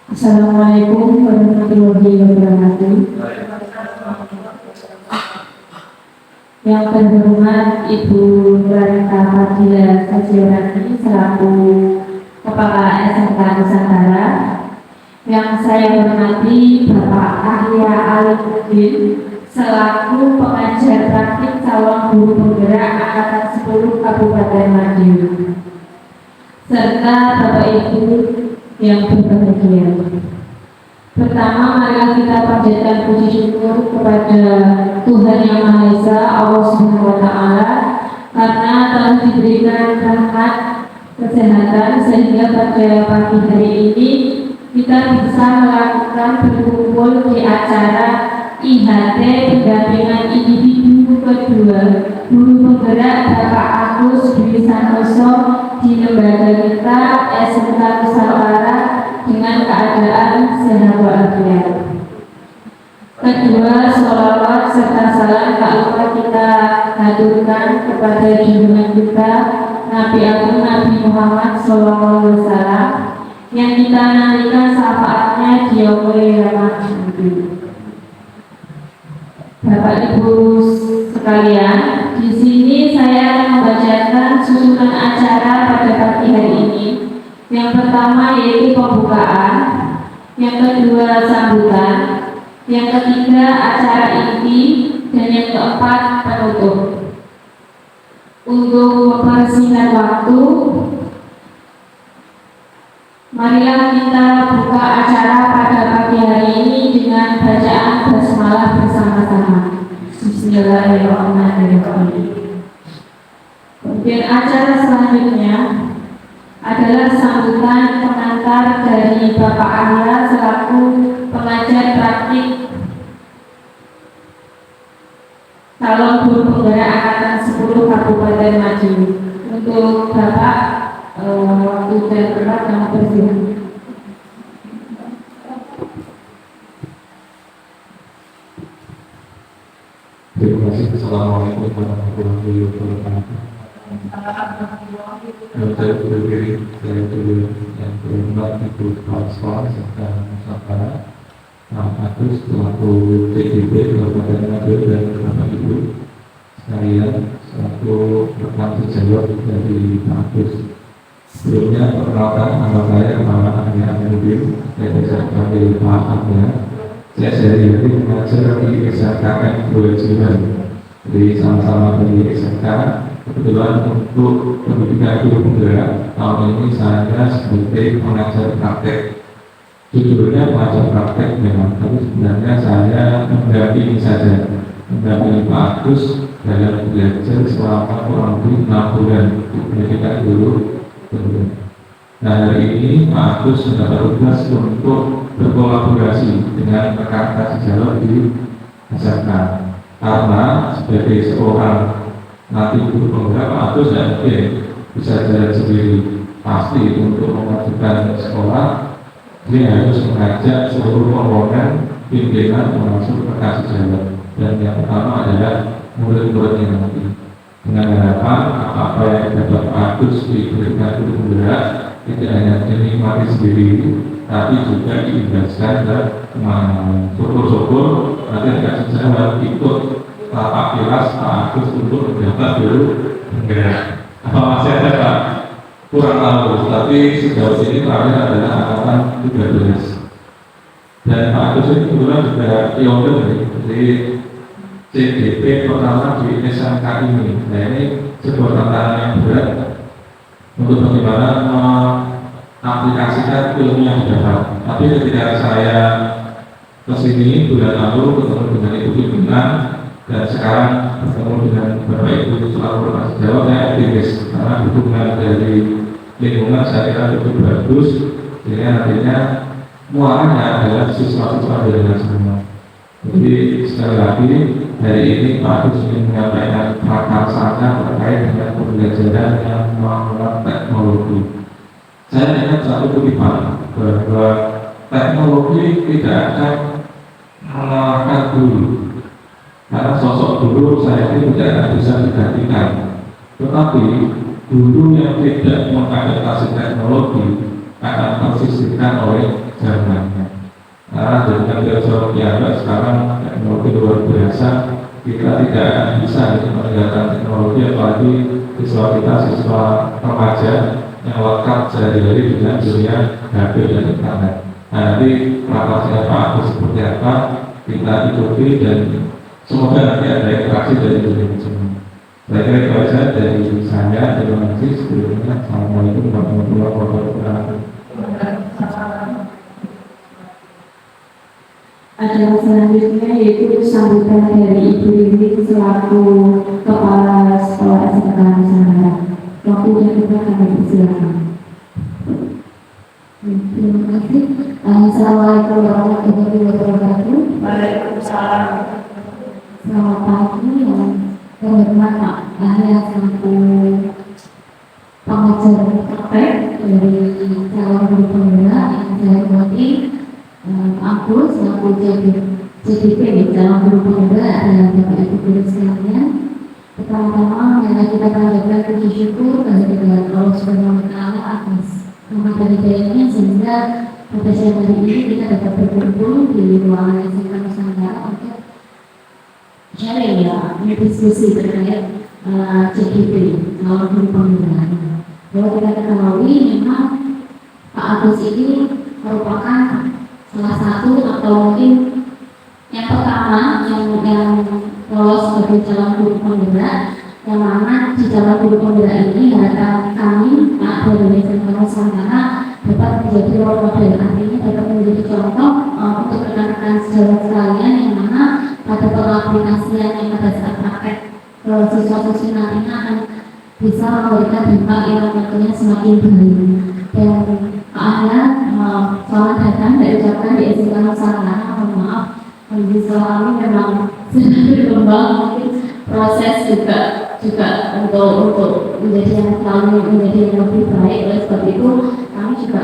Assalamualaikum warahmatullahi wabarakatuh. Yang terhormat Ibu Rita Fadila Sajiorani selaku Kepala SMK Nusantara. Yang saya hormati Bapak Ahya Alimuddin selaku pengajar praktik calon guru penggerak Angkatan 10 Kabupaten Madiun, serta Bapak Ibu yang berbahagia. Pertama, marilah kita panjatkan puji syukur kepada Tuhan Yang Maha Esa, Allah Subhanahu wa Ta'ala, karena telah diberikan rahmat kesehatan sehingga pada pagi hari ini kita bisa melakukan berkumpul di acara IHT pendampingan individu kedua guru penggerak Bapak Agus Dwi Santoso di lembaga kita SMK Nusantara dengan keadaan sehat walafiat. Kedua, sholawat serta salam tak lupa kita haturkan kepada junjungan kita Nabi Agung Nabi Muhammad SAW yang kita nantikan syafaatnya di yaumul qiyamah. Bapak Ibu sekalian, di sini saya akan membacakan susunan acara pada pagi hari ini. Yang pertama yaitu pembukaan, yang kedua sambutan, yang ketiga acara inti, dan yang keempat penutup. Untuk mempersingkat waktu, marilah kita buka acara pada pagi hari ini dengan bacaan basmalah bersama-sama. Bismillahirrahmanirrahim. Kemudian acara selanjutnya adalah sambutan pengantar dari Bapak Ahya selaku pengajar praktik calon guru penggerak Angkatan 10 Kabupaten Madiun. Untuk Bapak waktu dan tempat yang bersiap. Terima kasih. Assalamualaikum warahmatullahi wabarakatuh. Saya berdiri, saya dulu yang berhormat Ibu Kepala Sekolah serta Nusantara, Pak Agus selaku TDB Kabupaten Madiun dan Bapak Ibu sekalian selaku rekan sejawat dari Pak Agus. Sebelumnya perkenalkan nama saya Muhammad Ahya Alimuddin, saya bisa dipanggil Pak Ahya. Saya sehari-hari mengajar di SMKN Proyeksian, jadi sama-sama dari SMK. Kebetulan untuk pendidikan guru penggerak tahun ini saya sebagai pengajar praktek. Judulnya pengajar praktek memang, tapi sebenarnya saya mendampingi saja, mendampingi Pak Agus dalam belajar selama kurang lebih 6 bulan di pendidikan guru penggerak. Nah, hari ini Pak Agus mendapat tugas untuk berkolaborasi dengan rekan-rekan sejawat di SMK, karena sebagai seorang nanti guru penggerak Pak Agus tidak mungkin bisa jalan sendiri. Pasti untuk memajukan sekolah dia harus mengajak seluruh komponen pimpinan termasuk rekan sejawat, dan yang pertama adalah murid-muridnya nanti, dengan harapan apa yang dapat Pak Agus diberikan guru penggerak tidak hanya dinikmati sendiri, tapi juga diinvestasikan ke kemana-mana. Syukur-syukur nanti rekan sejawat ikut tapak kelas Pak Agus untuk menjabat guru penggerak. Apa masih ada Pak? Kurang tahu, tapi sejauh ini terakhir adalah angkatan 13. Dan Pak Agus ini kebetulan juga pionir, jadi CDP pertama di SMK ini. Nah, ini sebuah tantangan yang berat untuk bagaimana mengaplikasikan ilmu yang didapat. Tapi ketika saya kesini bulan lalu ketemu dengan Ibu pimpinan dan sekarang bertemu dengan Bapak Ibu selaku rekan sejawat, saya optimis karena dukungan dari lingkungan saya kira cukup bagus, sehingga nantinya muaranya adalah siswa-siswa dengan semua. Jadi sekali lagi hari ini Pak Agus ingin menyampaikan prakarsanya terkait dengan pembelajaran yang menggunakan teknologi. Saya ingat satu kutipan bahwa teknologi tidak akan mengalahkan guru, karena sosok guru saya ini tidak akan bisa digantikan. Tetapi guru yang tidak mengadaptasi teknologi akan persis diusirkan oleh zamannya. Karena dengan filosofi Tiara sekarang teknologi luar biasa, kita tidak akan bisa meninggalkan teknologi, apalagi siswa kita siswa remaja yang lekat sehari-hari dengan dunia HP dan internet. Nah, nanti rapatnya Pak Agus seperti apa kita ikuti dan semoga nanti ada interaksi dari dunia semua. Saya kira itu saja dari saya. Terima kasih sebelumnya. Assalamualaikum warahmatullahi wabarakatuh. Acara selanjutnya yaitu sambutan dari Ibu Lili selaku Kepala Sekolah SMK Nusantara. Waktunya kita kami persilakan. Terima kasih. Assalamualaikum warahmatullahi wabarakatuh. Waalaikumsalam. Selamat pagi yang terhormat Pak Ahya selaku pengajar praktek dari calon guru pembina yang saya hormati, Agus selaku JDP calon guru pembina dan Bapak Ibu guru sekalian. Pertama-tama marilah kita panjatkan puji syukur kehadirat Allah Subhanahu wa Ta'ala atas rahmat dan hidayahnya sehingga pada siang hari ini kita dapat berkumpul di ruangan SMK Nusantara untuk sharing diskusi terkait CGP calon guru pembina. Kalau kita ketahui memang Pak Agus ini merupakan salah satu atau mungkin yang pertama yang lolos sebagai calon guru pembina, yang mana di calon guru pembina ini harapan kami Pak dari SMK Nusantara dapat menjadi role model, artinya dapat menjadi contoh untuk rekan-rekan sejawat sekalian yang mana pada pengaplikasian yang pada saat praktek ke siswa-siswi nantinya akan bisa memberikan dampak yang tentunya semakin baik. Dan Pak Ahya, selamat datang dari ucapkan di SMK Nusantara. Mohon maaf, kondisi kami memang sedang berkembang, mungkin proses juga untuk menjadi yang selalu menjadi yang lebih baik. Oleh sebab itu kami juga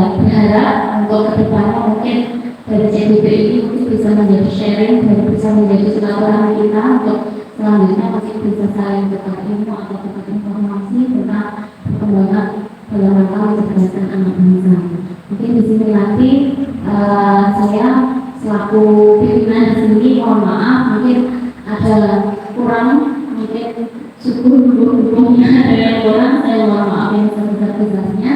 berharap untuk kedepannya mungkin dari CDP ini mungkin bisa menjadi sharing dan bisa menjadi silaturahmi kita untuk selanjutnya mungkin bisa saling tukar ilmu atau tukar informasi tentang perkembangan dalam rangka mencerdaskan anak bangsa. Mungkin di sini nanti saya selaku pimpinan di sini mohon maaf mungkin ada kurang, mungkin syukur-syukurnya ada yang kurang, saya mohon maaf yang sebesar-besarnya.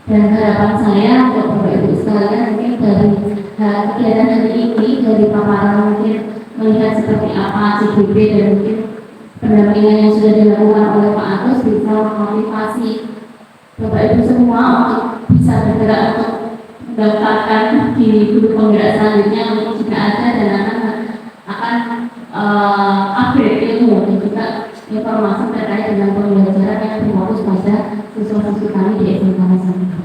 Dan harapan saya untuk Bapak Ibu sekalian mungkin dari kegiatan hari ini, dari paparan mungkin melihat seperti apa CGP dan mungkin pendampingan yang sudah dilakukan oleh Pak Agus bisa memotivasi Bapak Ibu semua untuk bisa bergerak untuk mendaftarkan di guru penggerak selanjutnya untuk jika ada dan akan upgrade ilmu dan juga informasi terkait dengan pembelajaran yang berfokus pada siswa-siswi kami di SMK Nusantara.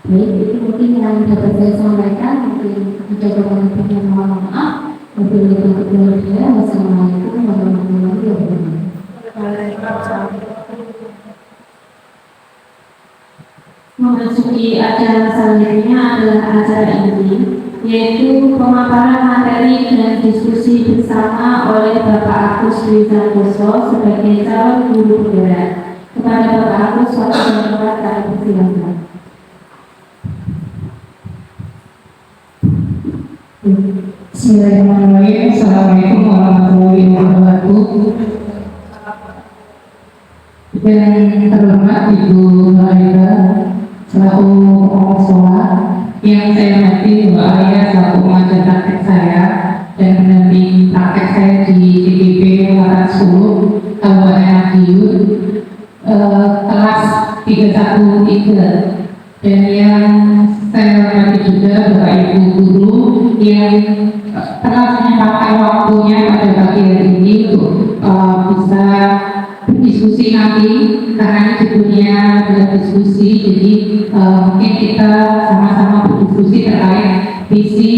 Baik, itu mungkin yang dapat saya sampaikan. Mungkin dijaga dengan mohon maaf. Wassalamualaikum warahmatullahi wabarakatuh. Memasuki acara selanjutnya adalah acara ini, yaitu pemaparan materi dan diskusi bersama oleh Bapak Agus Dwi Santoso sebagai calon guru penggerak. Kepada Bapak Agus, waktu dan tempat kami persilakan. Bismillahirrahmanirrahim. Assalamualaikum warahmatullahi wabarakatuh. Yang terhormat Ibu Maria selaku kepala sekolah, yang saya hormati Mbak Ayah selaku pengajar praktek saya dan pendamping praktek saya di CGP Angkatan 10 Kabupaten Madiun kelas 313, dan yang saya hormati juga Bapak Ibu guru yang telah menyempatkan waktunya pada pagi hari ini untuk bisa berdiskusi nanti, karena ini judulnya adalah diskusi, jadi mungkin kita sama-sama berdiskusi terkait visi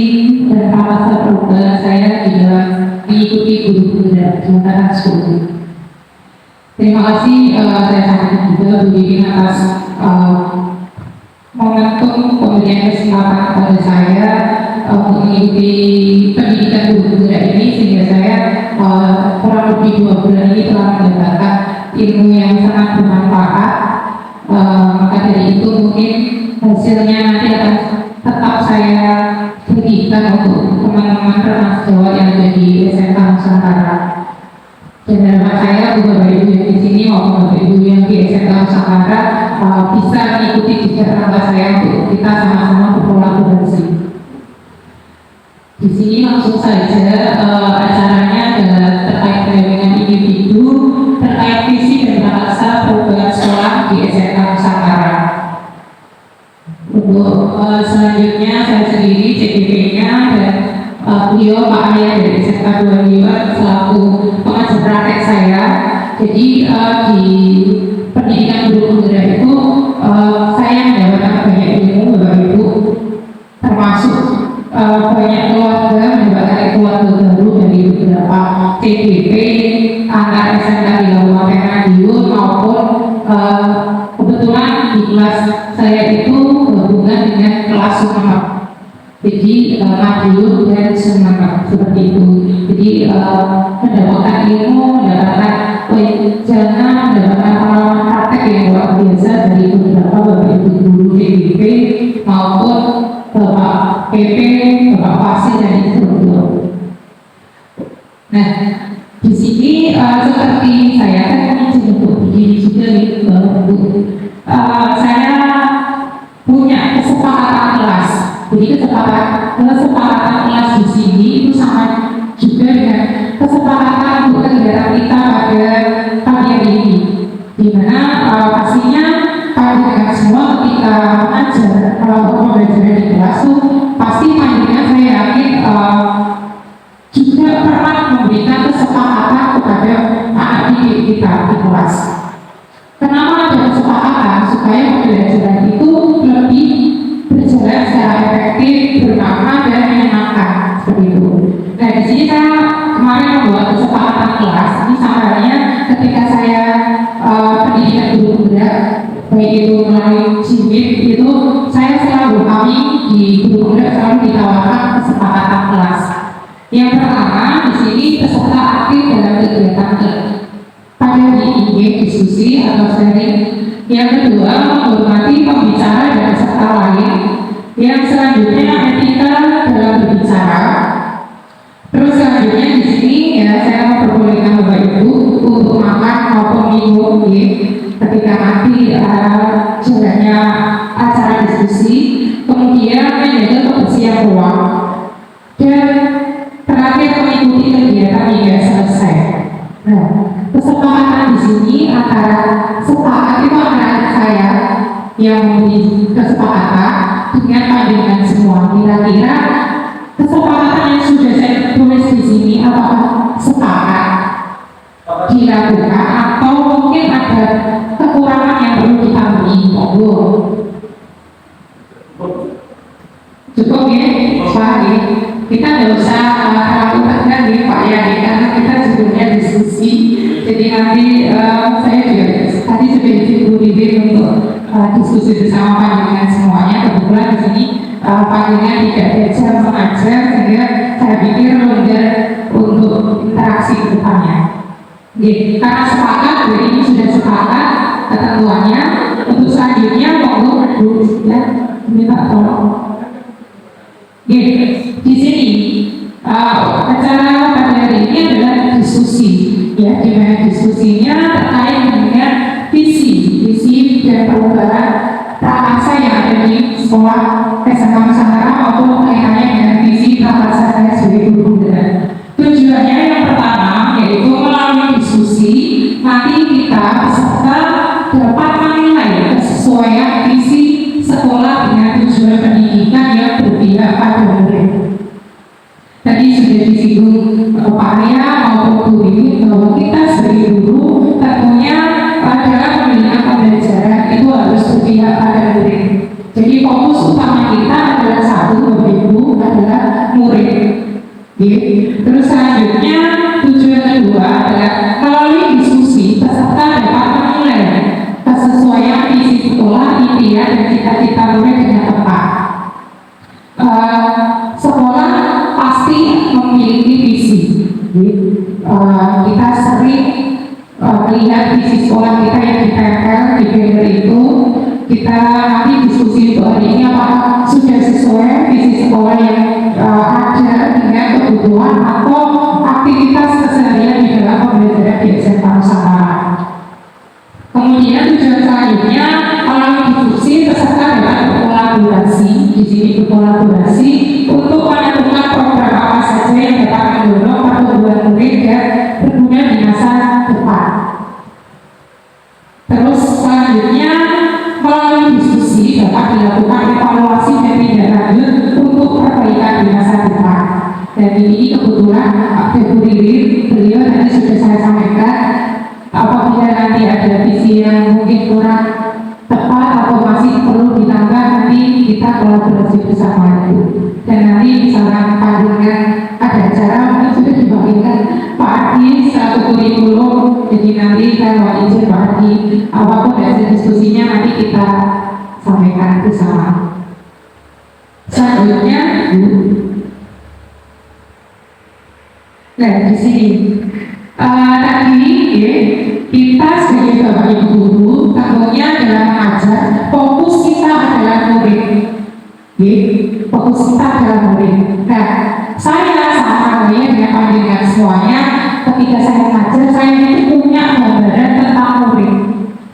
dan apa program saya di dalam mengikuti guru penggerak di Angkatan 10. Terima kasih saya sampaikan juga Bu Dini atas momentum pemberian kesempatan kepada saya untuk mengikuti pendidikan guru penggerak ini, sehingga saya kurang lebih 2 bulan ini telah mendapatkan ilmu yang sangat bermanfaat Maka dari itu mungkin hasilnya nanti akan tetap saya berikan untuk teman-teman Transjawa yang ada di SMK Nusantara. Dan harapan saya untuk Bapak Ibu yang di sini maupun Bapak Ibu yang di SMK Nusantara bisa mengikuti jejak langkah saya untuk kita sama-sama berkolaborasi. Di sini langsung saja acaranya adalah terkait dengan individu, terkait visi dan bahasa perubahan sekolah di SMK Nusantara. Untuk selanjutnya saya sendiri CGP-nya dan beliau Pak Ayah dari SMK 25 selaku pengajar praktek saya. Jadi di pendidikan guru penggerak itu saya mendapatkan banyak ilmu Bapak Ibu, termasuk banyak keluarga mendapatkan keluarga baru dari beberapa CGP antar SMK di Kabupaten Madiun maupun kebetulan di kelas saya itu berhubungan dengan kelas Sumeneb. Jadi Madiun dan Sumeneb seperti itu. Jadi mendapatkan ilmu, mendapatkan wejangan, mendapatkan pengalaman praktek yang luar biasa dari beberapa Bapak Ibu guru CGP maupun Bapak PP, Bapak Fasih dan instruktur. Nah, di sini seperti saya kan untuk begini juga nih Bapak Ibu. Saya punya kesepakatan kelas. Jadi kesepakatan kelas di sini itu sama juga dengan kesepakatan untuk kegiatan kita pada pagi hari ini. Di mana pastinya pandangan semua ketika mengajar pembelajaran di kelas itu pasti pandangan saya yakin juga pernah memberikan kesepakatan kepada anak didik kita di kelas. Kenapa ada kesepakatan? Supaya pembelajaran itu lebih berjalan secara efektif, bermakna dan menyenangkan seperti itu. Nah di sini saya kemarin membuat kesepakatan kelas. Ini sama halnya ketika saya pendidikan guru penggerak, baik itu melalui JIMIT, itu saya selalu kami di guru penggerak selalu ditawarkan kesepakatan kelas. Yang pertama di sini peserta aktif dalam kegiatan pada di diskusi atau sharing. Yang kedua menghormati pembicara dan peserta lain. Yang selanjutnya etika dalam berbicara. Terus selanjutnya di sini ya saya memperbolehkan Bapak Ibu untuk makan maupun minum ketika nanti jalannya acara diskusi. Kemudian menjaga kebersihan ruang dan terakhir mengikuti kegiatan hingga selesai. Nah, kesepakatan di sini antara sepakat itu antara saya yang memberi kesepakatan dengan pandangan semua. Kira-kira kesepakatan yang sudah saya tulis di sini apakah sepakat dilakukan atau mungkin ada kekurangan yang perlu ditambahi? Monggo. Cukup ya, Pak. Kita nggak usah terlalu tegang nih Pak ya, karena kita sebelumnya diskusi. Jadi nanti saya juga tadi sudah diberi untuk diskusi bersama panjenengan semuanya. Kebetulan di sini panjenengan tidak ada jam mengajar, sehingga saya pikir longgar untuk interaksi ke depannya. Karena sepakat, jadi ini sudah sepakat ketentuannya. Untuk selanjutnya monggo Bu ya, minta tolong. Di sini acara pada hari ini adalah diskusi, ya, di mana diskusinya terkait dengan visi dan perubahan prakarsa yang ada di sekolah SMK Nusantara maupun kaitannya dengan visi prakarsa saya sebagai guru penggerak. Tujuannya yang pertama yaitu melalui diskusi nanti kita peserta dapat menilai kesesuaian visi sekolah dengan tujuan pendidikan yang berpihak pada murid. Tadi sudah disinggung Pak Arya maupun Bu Wiwi bahwa kita sebagai guru tentunya dalam pembinaan pembelajaran itu harus berpihak pada murid. Jadi fokus utama kita adalah satu, Bapak Ibu, adalah murid. Terus selanjutnya tujuan kedua adalah melalui diskusi peserta dapat menilai kesesuaian visi sekolah, impian dan cita-cita murid dengan tepat. Sekolah pasti memiliki visi. Kita sering lihat visi sekolah kita yang ditempel di banner itu, kita nanti diskusi untuk hari ini apakah sudah sesuai visi sekolah yang ada dengan kebutuhan atau aktivitas keseharian di dalam pembelajaran di SMK Nusantara. Kemudian tujuan selanjutnya melalui diskusi peserta dapat berkolaborasi, di sini berkolaborasi untuk menentukan program apa saja yang dapat mendorong pertumbuhan murid dan berguna di masa depan. Terus selanjutnya melalui diskusi dapat dilakukan evaluasi dan tindak lanjut untuk perbaikan di masa depan. Dan ini kebetulan Februari beliau tadi sudah saya sampaikan, apabila nanti ada visi yang mungkin kurang tepat atau masih perlu ditambah, nanti kita kolaborasi bersama itu. Dan nanti misalnya pandangan ada acara mungkin sudah dibagikan Pak Ardi satu kurikulum, jadi nanti saya mau izin Pak Ardi apapun hasil diskusinya nanti kita sampaikan bersama. Selanjutnya, nah di sini tadi kita sebagai bapak ibu guru tentunya dalam mengajar fokus kita adalah murid, fokus kita adalah murid. Nah, saya sama kalian dengan pandangan semuanya, ketika saya mengajar saya itu punya gambaran tentang murid,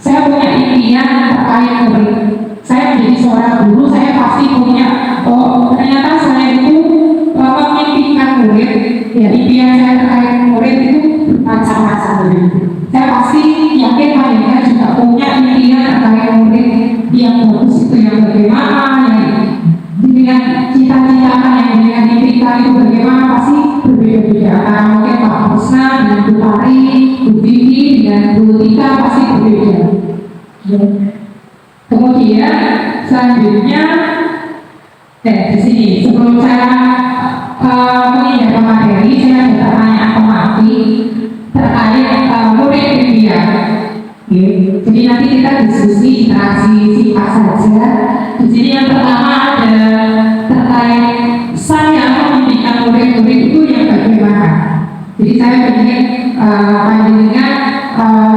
saya punya impian terkait murid. Saya menjadi seorang guru, saya pasti punya ternyata saya itu memimpikan murid, ya impian saya terkait murid itu macam-macam. Saya pasti yakin mereka juga punya impian terkait murid yang bagus itu yang bagaimana, yang dengan cita-cita yang dengan impian itu bagaimana, pasti berbeda-beda. Karena mungkin Pak Krisna dengan Bu Tari, Bu Vivi dengan Bu Tika pasti berbeda. Kemudian selanjutnya di sini sebelum saya menginjak materi, saya ada pertanyaan pemati terkait murid impian. Jadi nanti kita diskusi interaksi singkat saja. Di sini yang pertama ada terkait saya memimpikan murid-murid itu yang bagaimana. Jadi saya ingin pandangan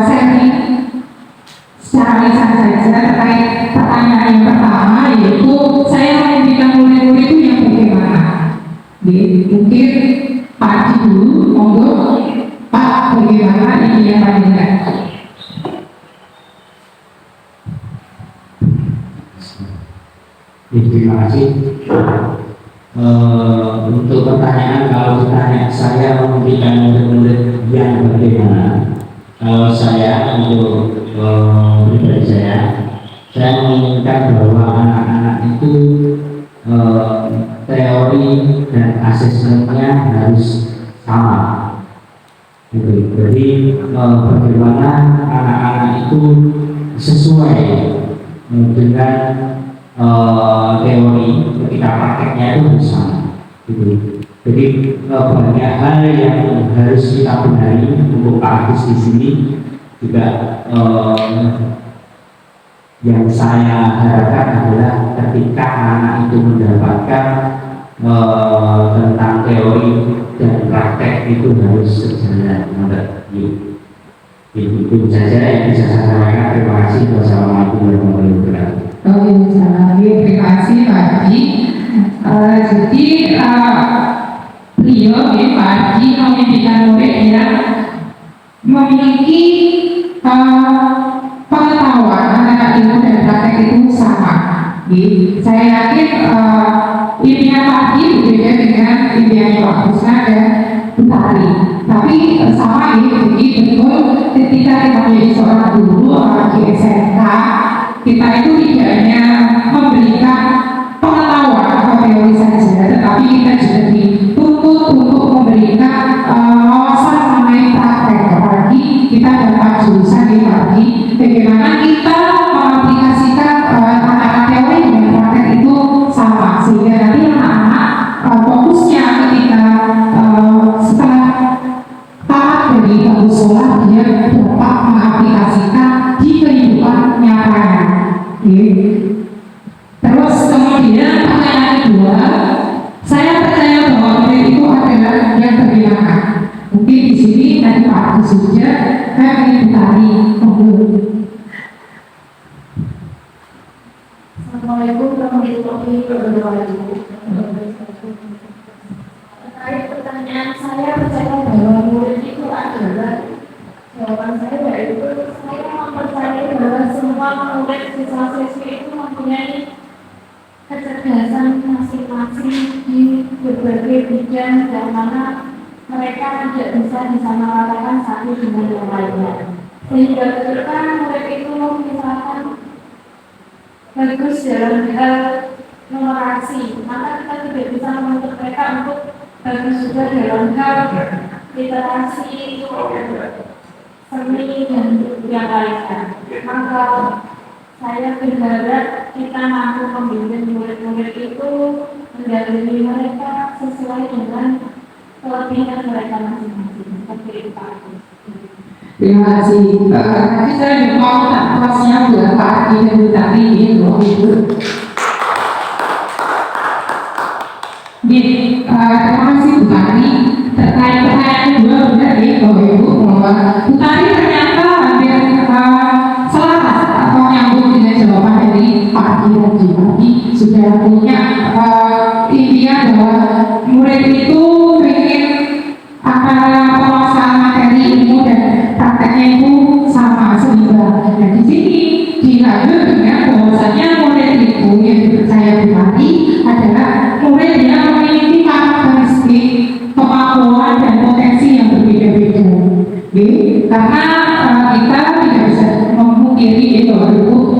sharing secara lisan saja terkait pertanyaan yang pertama, yaitu saya memimpikan murid-murid itu yang bagaimana. Mungkin Pak Haji dulu, monggo Pak, bagaimana ini yang pandangan? Terima kasih. Untuk pertanyaan, kalau ditanya saya memimpikan murid-murid yang bagaimana, kalau saya untuk pribadi saya menginginkan bahwa anak-anak itu teori dan asesmennya harus sama. Jadi bagaimana anak-anak itu sesuai dengan teori, ketika prakteknya itu bersama. Jadi banyak hal yang harus kita benahi. Untuk Pak Agus di sini juga yang saya harapkan adalah ketika anak itu mendapatkan tentang teori dan praktek itu harus sejalan. Itu saja yang bisa saya sampaikan. Terima kasih. Wassalamualaikum warahmatullahi wabarakatuh. Terima kasih Pak Haji. Jadi beliau Pak Haji memimpikan murid yang memiliki pengetahuan antara ilmu dan praktek itu sama. Saya yakin impian Pak Haji berbeda dengan impian Pak Krisna dan Bu Tari. Tapi sama jadi betul ketika kita menjadi seorang guru apalagi SMK, kita itu tidak hanya memberikan pengetahuan atau teori saja, tetapi kita juga dituntut untuk memberikan wawasan mengenai praktek. Apalagi kita dapat jurusan di pagi, bagaimana kita mengaplikasikan antara teori dan praktek itu sama, sehingga nanti anak-anak fokusnya ketika setelah tamat dari bangku sekolah dia dapat mengaplikasikan di kehidupan nyatanya. Terus kemudian pertanyaan kedua, saya percaya bahwa murid itu adalah yang bagaimana. Mungkin di sini tadi Pak Agus sudah Saya ingin bertani, Assalamualaikum warahmatullahi wabarakatuh. Terkait pertanyaan saya percaya bahwa murid itu adalah, jawaban saya yaitu saya mempercayai bahwa semua murid siswa-siswi itu mempunyai kecerdasan masing-masing di berbagai bidang yang mana mereka tidak bisa disamaratakan satu dengan yang lainnya. Sehingga ketika murid itu misalkan bagus dalam hal numerasi, maka kita tidak bisa menuntut mereka untuk bagus juga dalam hal literasi, seni dan yang lainnya. Maka saya berharap kita mampu membimbing murid-murid itu mendalami mereka sesuai dengan kelebihan mereka masing-masing. Seperti itu Pak. terima kasih. Nanti saya mau minta kelasnya buat Pak Adi dan Bu Tati gitu. Terima kasih Bu Tati. Terkait pertanyaan kedua benar ya Bapak Ibu bahwa Bu Tati ternyata hampir selaras atau nyambung dengan jawaban dari Pak Adi dan Bu Tati sudah punya impian bahwa murid itu ingin antara penguasaan materi ilmu dan prakteknya itu sama sehingga. Nah di sini dilanjut dengan bahwasanya murid itu yang dipercaya pribadi adalah murid yang memiliki karakteristik, kemampuan dan potensi yang berbeda-beda. Karena kita tidak bisa memungkiri bahwa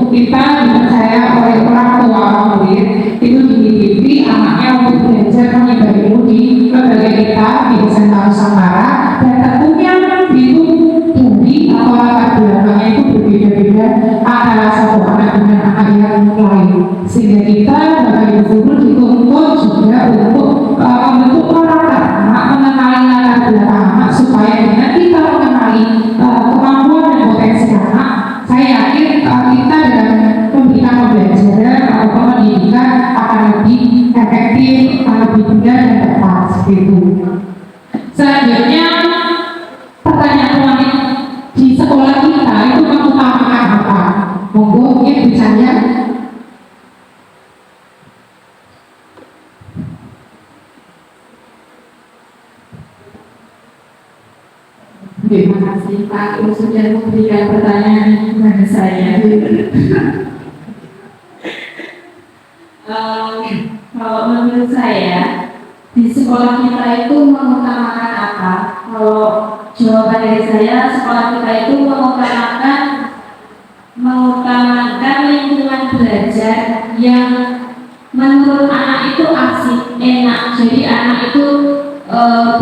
kita dipercaya oleh orang tua murid itu dididik anaknya untuk belajar menimba ilmu di lembaga kita di SMA Nusantara, dan tentunya itu dari atau latar belakangnya itu berbeda-beda antara satu anak dengan anak yang lain, sehingga kita sebagai guru dituntut juga untuk membentuk karakter anak, mengenali latar belakang anak supaya dengan kita mengenali kemampuan dan potensi anak, saya yakin kita dalam memberikan pembelajaran atau pendidikan akan lebih efektif, lebih benar dan tepat seperti itu. Selanjutnya pertanyaan ulangi di sekolah kita itu mengutamakan apa? Monggo mungkin bicaranya. Terima kasih Pak Ibu sudah memberikan pertanyaan kepada saya. Kalau menurut saya di sekolah kita itu mengutamakan apa? Kalau jawaban dari saya, sekolah kita itu mengutamakan lingkungan belajar yang menurut anak itu asik, enak. Jadi anak itu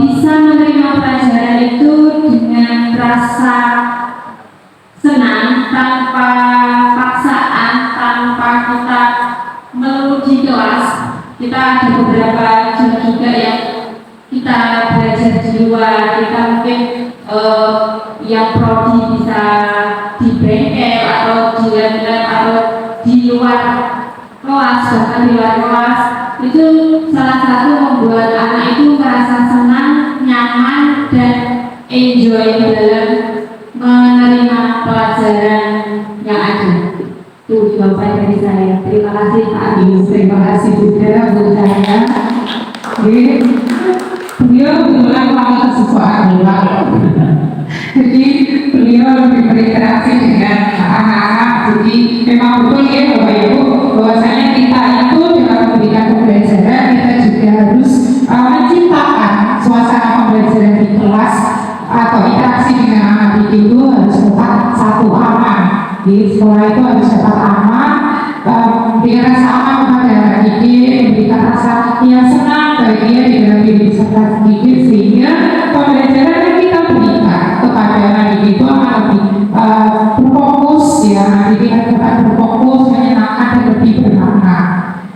bisa menerima pelajaran itu dengan rasa senang, tanpa paksaan, tanpa kita melulu di kelas. Kita ada beberapa jam juga yang kita belajar di luar. Kita mungkin yang prodi bisa di bengkel atau di lab atau di luar kelas, bahkan di luar kelas. Itu salah satu membuat anak itu merasa senang, nyaman, dan enjoy dalam menerima pelajaran yang ada. Itu jawaban dari saya. Terima kasih Pak Adi. Terima kasih juga Bu Cahaya. Beliau kebetulan wanita siswaan bola. Jadi beliau lebih berinteraksi dengan anak-anak. Jadi memang betul ya Bapak Ibu bahwasanya kita itu dalam memberikan pembelajaran kita juga harus menciptakan suasana pembelajaran di kelas atau interaksi dengan anak didik itu harus tetap satu aman. Di sekolah itu harus tetap aman, dengan rasa aman kepada anak didik, memberikan rasa yang senang bagi dia di dalam diri peserta didik, sehingga pembelajaran yang kita berikan kepada anak didik itu akan lebih berfokus, ya anak didik akan dapat berfokus, menyenangkan dan lebih bermakna.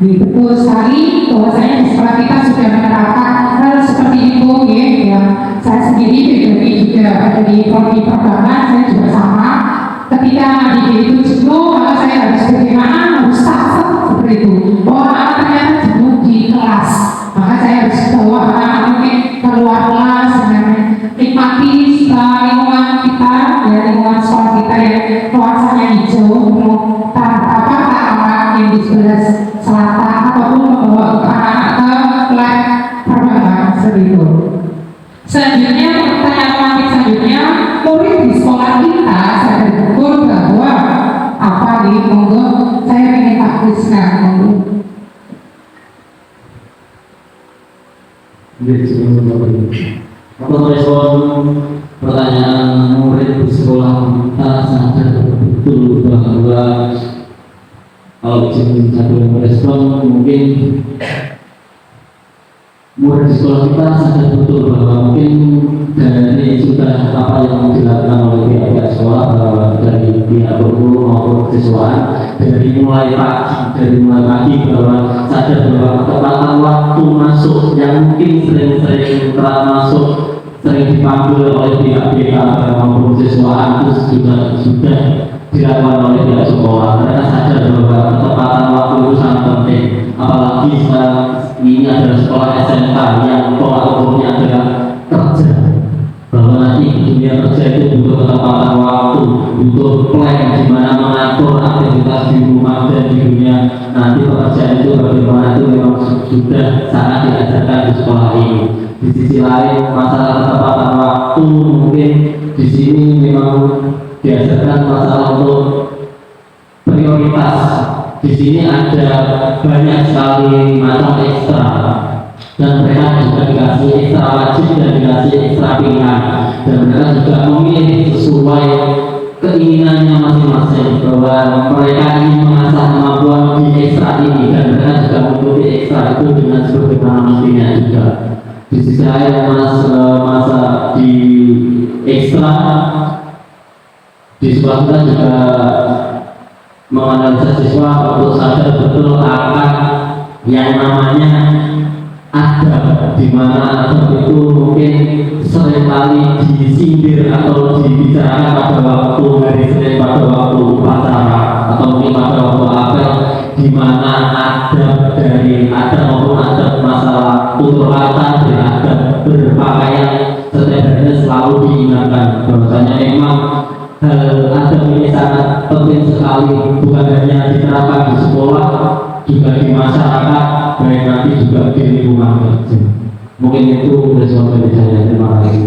Betul sekali bahwasanya di sekolah kita sudah menerapkan hal seperti itu ya. Yang saya sendiri juga ada di prodi perbankan, saya juga sama. Ketika anak didik itu jenuh, maka saya harus bagaimana, harus takut seperti itu. Bahwa anak ternyata jenuh di kelas, maka saya harus bawa anak-anak keluar kelas dengan nikmati lingkungan kita, ya beras selatan ataupun membawa anak-anak ke lab perbankan seperti itu. Selanjutnya, pertanyaan tematik selanjutnya, murid di sekolah kita sadar betul bahwa apa nih, monggo saya ingin Pak Krisna, monggo. Untuk respon pertanyaan murid di sekolah kita sadar betul bahwa kalau izin satu merespon mungkin murid di sekolah kita sadar betul bahwa mungkin dari sudah apa yang dilakukan oleh pihak sekolah dari pihak guru maupun siswa dari mulai pagi bahwa sadar bahwa ketepatan waktu masuk yang mungkin sering telat masuk, sering dipanggil oleh pihak maupun siswa itu juga sudah dilakukan oleh pihak sekolah. Mereka sadar bahwa ketepatan waktu itu sangat penting, apalagi ini adalah sekolah SMK yang tolak ukurnya adalah kerja, bahwa nanti dunia kerja itu butuh ketepatan waktu, butuh plan di mana mengatur aktivitas di rumah dan di dunia nanti pekerjaan itu bagaimana, itu memang sudah sangat diajarkan di sekolah ini. Di sisi lain, masalah ketepatan waktu mungkin di sini memang diajarkan masalah untuk prioritas. Di sini ada banyak sekali macam ekstra dan mereka juga dikasih ekstra wajib dan dikasih ekstra pilihan, dan mereka juga memilih sesuai keinginannya masing-masing, bahwa mereka ingin mengasah kemampuan di ekstra ini dan mereka juga mengikuti ekstra itu dengan sebagaimana mestinya juga. Di sisi lain masa di ekstra di sekolah kita juga menganalisa siswa untuk sadar betul akan yang namanya adab, di mana adab itu mungkin seringkali disindir atau dibicarakan pada waktu hari Senin, pada waktu upacara atau mungkin pada waktu apel, di mana adab dari adab maupun adab masalah tutur kata dan adab berpakaian setiap harinya selalu diingatkan. Bahwasanya memang hal adab ini sangat penting sekali, bukan hanya diterapkan di sekolah, juga di masyarakat, baik nanti juga di lingkungan kerja. Mungkin itu respon dari saya. Terima kasih.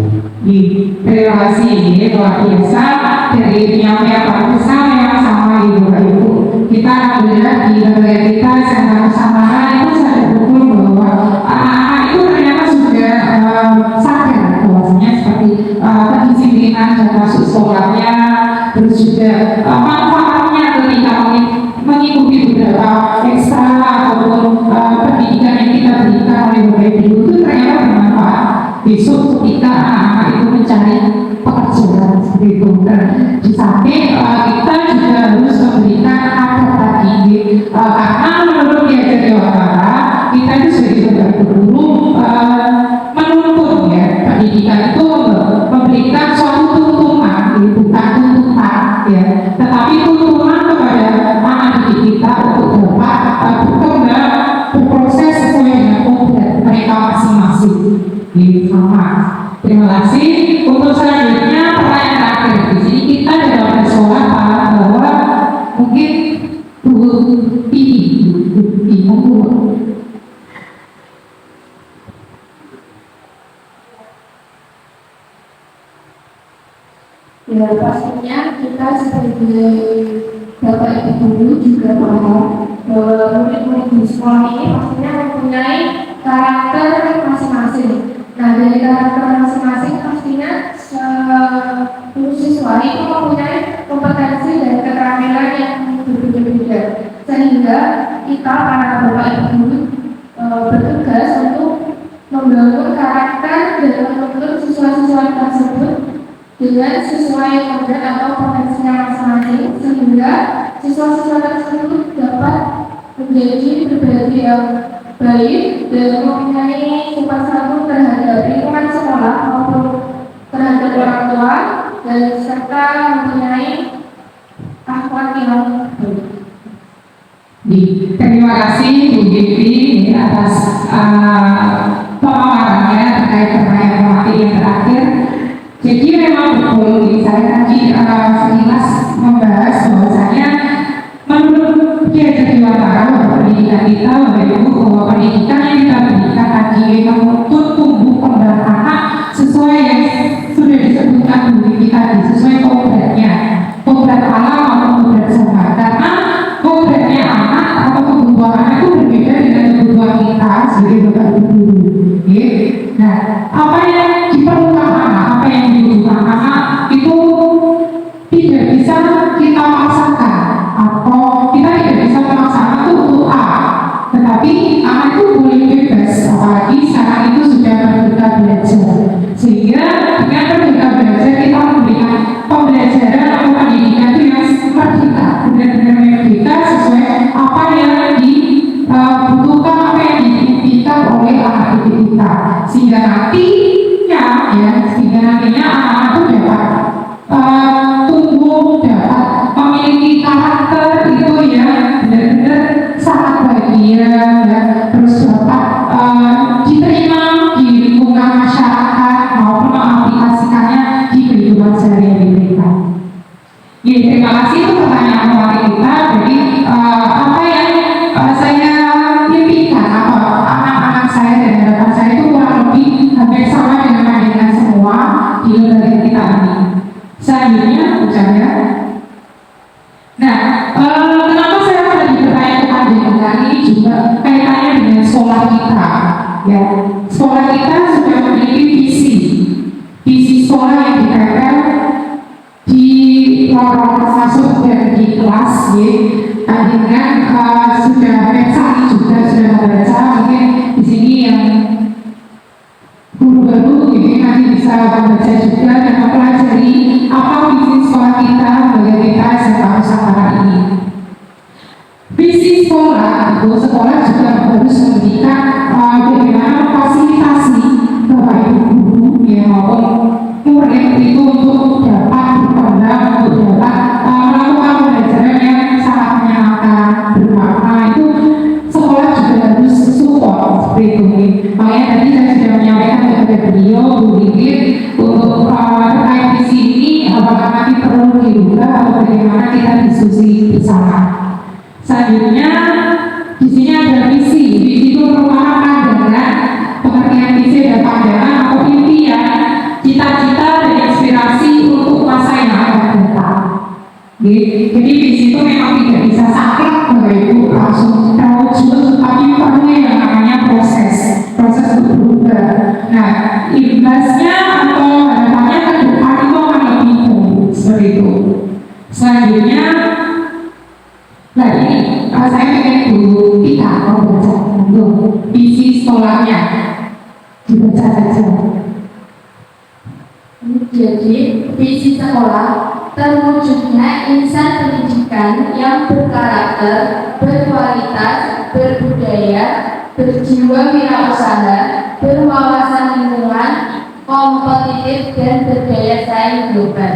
Terima kasih, ini luar biasa dari penyampaian Pak Krisna yang sama ibu-ibu. Kita alhamdulillah di negara kita sangat bersama itu sadar betul bahwa anak-anak itu ternyata sudah sadar bahwasanya seperti kedisiplinan dan masuk sekolahnya, terus juga manfaatnya ketika mengikuti beberapa ekstra ataupun pendidikan yang kita berikan oleh bapak ibu itu ternyata bermanfaat besok ketika anak-anak itu mencari pekerjaan seperti itu. Dan di samping kita juga harus memberikan adab tadi, karena menurut Diajar Dewantara kita itu sebagai guru menuntut ya, pendidikan itu memberikan suatu tuntunan, bukan tuntutan ya, tetapi tuntunan kepada anak didik kita untuk dapat berkembang, berproses sesuai dengan kodrat mereka masing-masing. Sama. Terima kasih. Untuk selanjutnya pertanyaan terakhir di sini kita dalam persoalan bahwa mungkin ya pastinya kita sebagai bapak ibu guru juga paham bahwa murid-murid di sekolah ini pastinya mempunyai karakter masing-masing. Nah, dari karakter masing-masing pastinya seluruh siswa itu mempunyai kompetensi dan keterampilan yang berbeda-beda, sehingga kita para bapak ibu guru bertugas untuk membangun karakter dan menuntut siswa-siswa tersebut dengan sesuai kodrat atau potensinya masing-masing, sehingga siswa-siswa tersebut dapat menjadi pribadi yang baik dan mempunyai sifat santun terhadap lingkungan sekolah maupun terhadap orang tua, dan serta mempunyai akhlak yang baik. Terima kasih Bu Devi atas pemaparannya terkait pertanyaan yang terakhir. Jadi memang betul, saya tadi sekilas membahas bahwasanya menurut Diajar Dewantara pendidikan yang kita berikan tadi menuntut tumbuh kembang anak sesuai yang sudah disebutkan dulu tadi, sesuai kodratnya, kodrat alam atau kodrat sehat. Karena kodratnya anak atau kebutuhan anak itu berbeda dengan kebutuhan kita sebagai bapak ibu guru. Nah, apa yang diperlukan anak, apa yang dibutuhkan anak itu tidak bisa kita paksakan, atau kita tidak bisa memaksa anak itu untuk A, tetapi anak itu boleh bebas, apalagi sekarang itu sudah merdeka belajar, sehingga dengan merdeka belajar kita memberikan pembelajaran atau pendidikan itu yang merdeka, benar-benar merdeka sesuai apa yang dibutuhkan, apa yang diinginkan oleh anak didik kita, sehingga nantinya anak-anak itu dapat tumbuh, dapat memiliki karakter itu yang benar-benar sangat bahagia, ya, terus dapat diterima di lingkungan masyarakat maupun mengaplikasikannya di kehidupan sehari-hari mereka. Ya, terima kasih untuk pertanyaan dari kita. Jadi apa yang saya impikan atau anak-anak saya dan harapan saya itu kurang lebih hampir sama dengan semua di lembaga kita ini. Selanjutnya, ucapnya. Nah, kenapa saya tadi bertanya kepada dengan ini juga kaitannya dengan sekolah kita. Ya, sekolah kita sudah memiliki visi sekolah yang ditempel di lorong masuk dan di kelas, ya. Dengan sudah Mesari juga sudah membaca, mungkin di sini yang guru baru ini nanti bisa membaca juga dan mempelajari apa visi sekolah kita bagi kita SMA Nusantara ini. Visi sekolah itu sekolah juga harus memberikan bagaimana memfasilitasi bapak ibu guru ya maupun murid itu untuk dapat berkembang, untuk dapat melakukan pembelajaran yang sangat menyenangkan, bermakna. Itu sekolah juga harus support seperti itu. Makanya tadi saya sudah menyampaikan kepada beliau, Bu Didit, untuk terkait visi ini apakah nanti perlu dibuka atau bagaimana kita diskusi bersama. Selanjutnya di sini ada visi itu merupakan pandangan, pengertian visi dan pandangan atau impian, cita-cita dan inspirasi untuk masa yang akan datang. Jadi visi itu memang tidak bisa saklek Bapak Ibu langsung terwujud, tapi perlu yang namanya proses untuk berubah. Nah, imbasnya atau harapannya ke depan itu akan lebih baik seperti itu. Selanjutnya, nah ini saya ingin dulu kita membaca dulu visi sekolahnya, dibaca saja. Jadi, visi sekolah terwujudnya insan pendidikan yang berkarakter, berkualitas, berbudaya, berjiwa wirausaha, berwawasan lingkungan, kompetitif, dan berdaya saing global.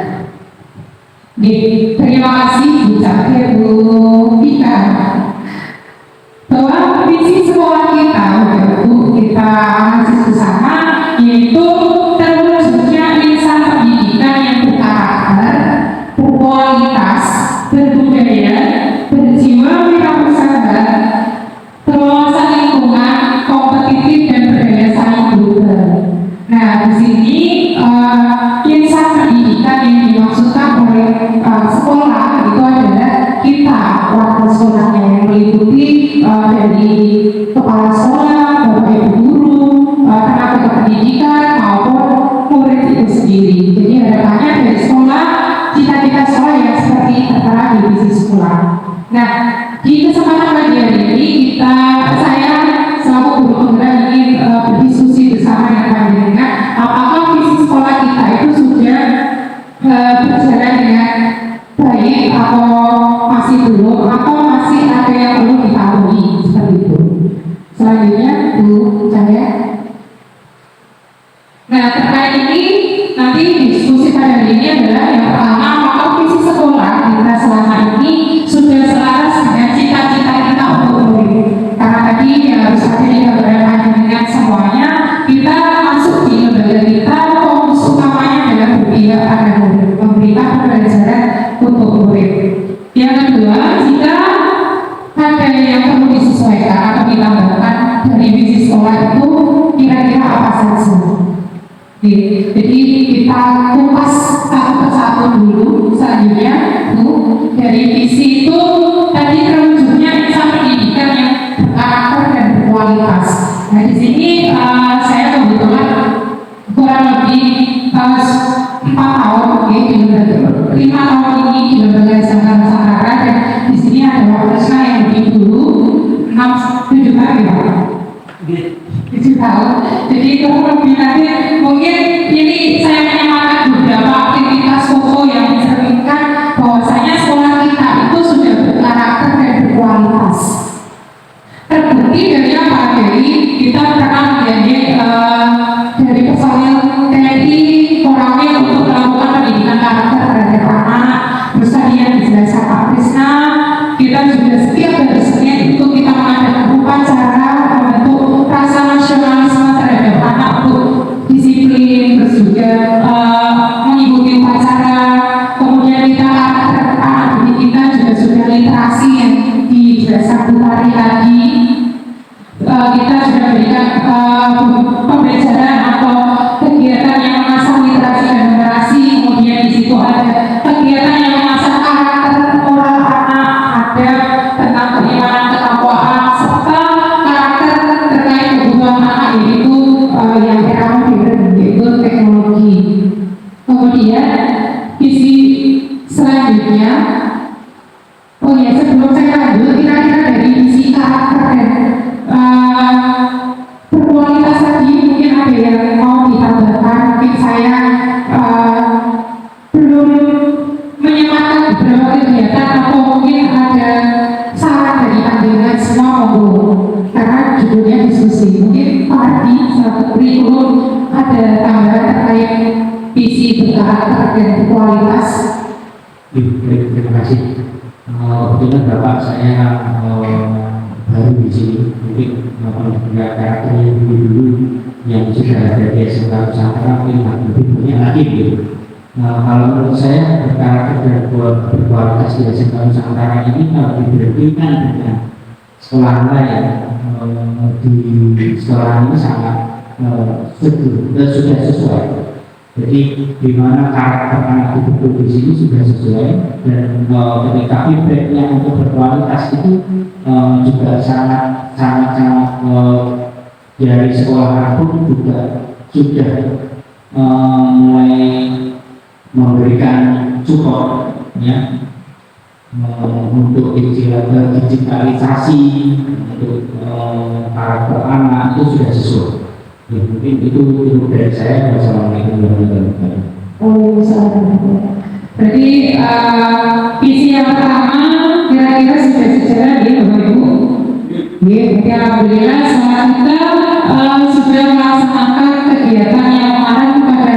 Terima kasih Bu Cakir, Bu Vika. Bahwa visi sekolah kita, Bu, kita masih bersama, yaitu terwujudnya insan pendidikan yang berkarakter, berkualitas, berbudaya, berjiwa wirausaha, berwawasan lingkungan, kompetitif, dan berdaya saing global. Nah, di sini insan pendidikan yang dimaksudkan oleh sekolah itu adalah kita, warga sekolahnya, yang meliputi dari kepala sekolah, bapak ibu guru, tenaga pendidikan maupun murid itu sendiri. Jadi harapannya dari sekolah, cita-cita sekolah yang seperti tertera di visi sekolah. Nah, di kesempatan pagi hari ini saya selaku guru penggerak ingin berdiskusi bersama dengan panjenengan apakah visi sekolah kita itu sudah berjalan dengan baik atau masih belum, atau masih ada yang perlu diketahui seperti itu. Selanjutnya Bu Cahaya. Nah, terkait ini nanti diskusi pada hari ini adalah yang pertama, apakah visi sekolah kita selama ini sudah selaras dengan cita-cita kita untuk murid. Karena tadi yang harus ada di gambaran dengan semuanya, kita masuk di lembaga kita, fokus utamanya adalah berpihak pada murid, memberikan pembelajaran untuk murid. Yang kedua, jika ada yang perlu disesuaikan atau ditambahkan dari Jadi kita kupas satu persatu dulu. Selanjutnya, Bu, dari visi itu tadi terwujudnya insan pendidikan yang berkarakter dan berkualitas. Nah, di sini saya kebetulan kurang lebih 4 tahun, di lembaga 5 tahun ini di lembaga SMK Nusantara, dan di sini ada Wakresna yang lebih dulu 7 tahun ya, 7 tahun. Jadi kurang lebih nanti mungkin ini saya menyematkan beberapa aktivitas foto yang mencerminkan bahwasanya sekolah kita itu sudah berkarakter dan berkualitas. Terbukti dari apa? Dari kita pernah menjadi dari personil TNI Koramil untuk melakukan pendidikan karakter terhadap anak. Terus tadi yang dijelaskan Pak Krisna, kita juga setiap dari Senin itu kita mengadakan upacara membentuk rasa nasionalisme terhadap anak untuk disiplin, terus juga mengikuti upacara. Kemudian kita anak didik kita juga sudah literasi yang dijelaskan Bu Tari tadi. Kita sudah berikan pembelajaran atau kegiatan yang mengasah literasi dan numerasi. Kemudian di situ ada kegiatan yang mengasah karakter moral anak, ada tentang keimanan, ketakwaan, serta karakter terkait kebutuhan anak, yaitu yang era modern, yaitu teknologi. Kemudian visi selanjutnya, sebelum saya lanjut, kira-kira dari visi karakter dan berkualitas tadi mungkin ada yang mau ditambahkan. Mungkin saya belum menyematkan beberapa kegiatan, atau mungkin ada saran dari pandangan semua, monggo, karena judulnya diskusi. Mungkin Pak Ardi selaku kurikulum ada tambahan terkait visi berkarakter dan berkualitas. Terima kasih. Kebetulan Bapak saya baru di sini, mungkin punya karakter yang dulu yang sudah ada di SMK Nusantara mungkin lebih banyak lagi gitu. Kalau menurut saya berkarakter dan berkualitas di SMK Nusantara ini diberhentikan dengan sekolah lain. Di sekolah ini sangat sudah sesuai. Jadi di mana karakter anak itu di sini sudah sesuai, dan ketika feedbacknya untuk berkualitas itu juga sangat dari sekolah pun juga sudah mulai memberikan support ya untuk digitalisasi untuk karakter anak itu sudah sesuai. Ya, mungkin itu dari saya. Wassalamualaikum warahmatullahi wabarakatuh. Berarti visi yang pertama kira-kira sudah sejalan ya Bapak Ibu. Ya, alhamdulillah setelah kita sudah melaksanakan kegiatan yang mengarah kepada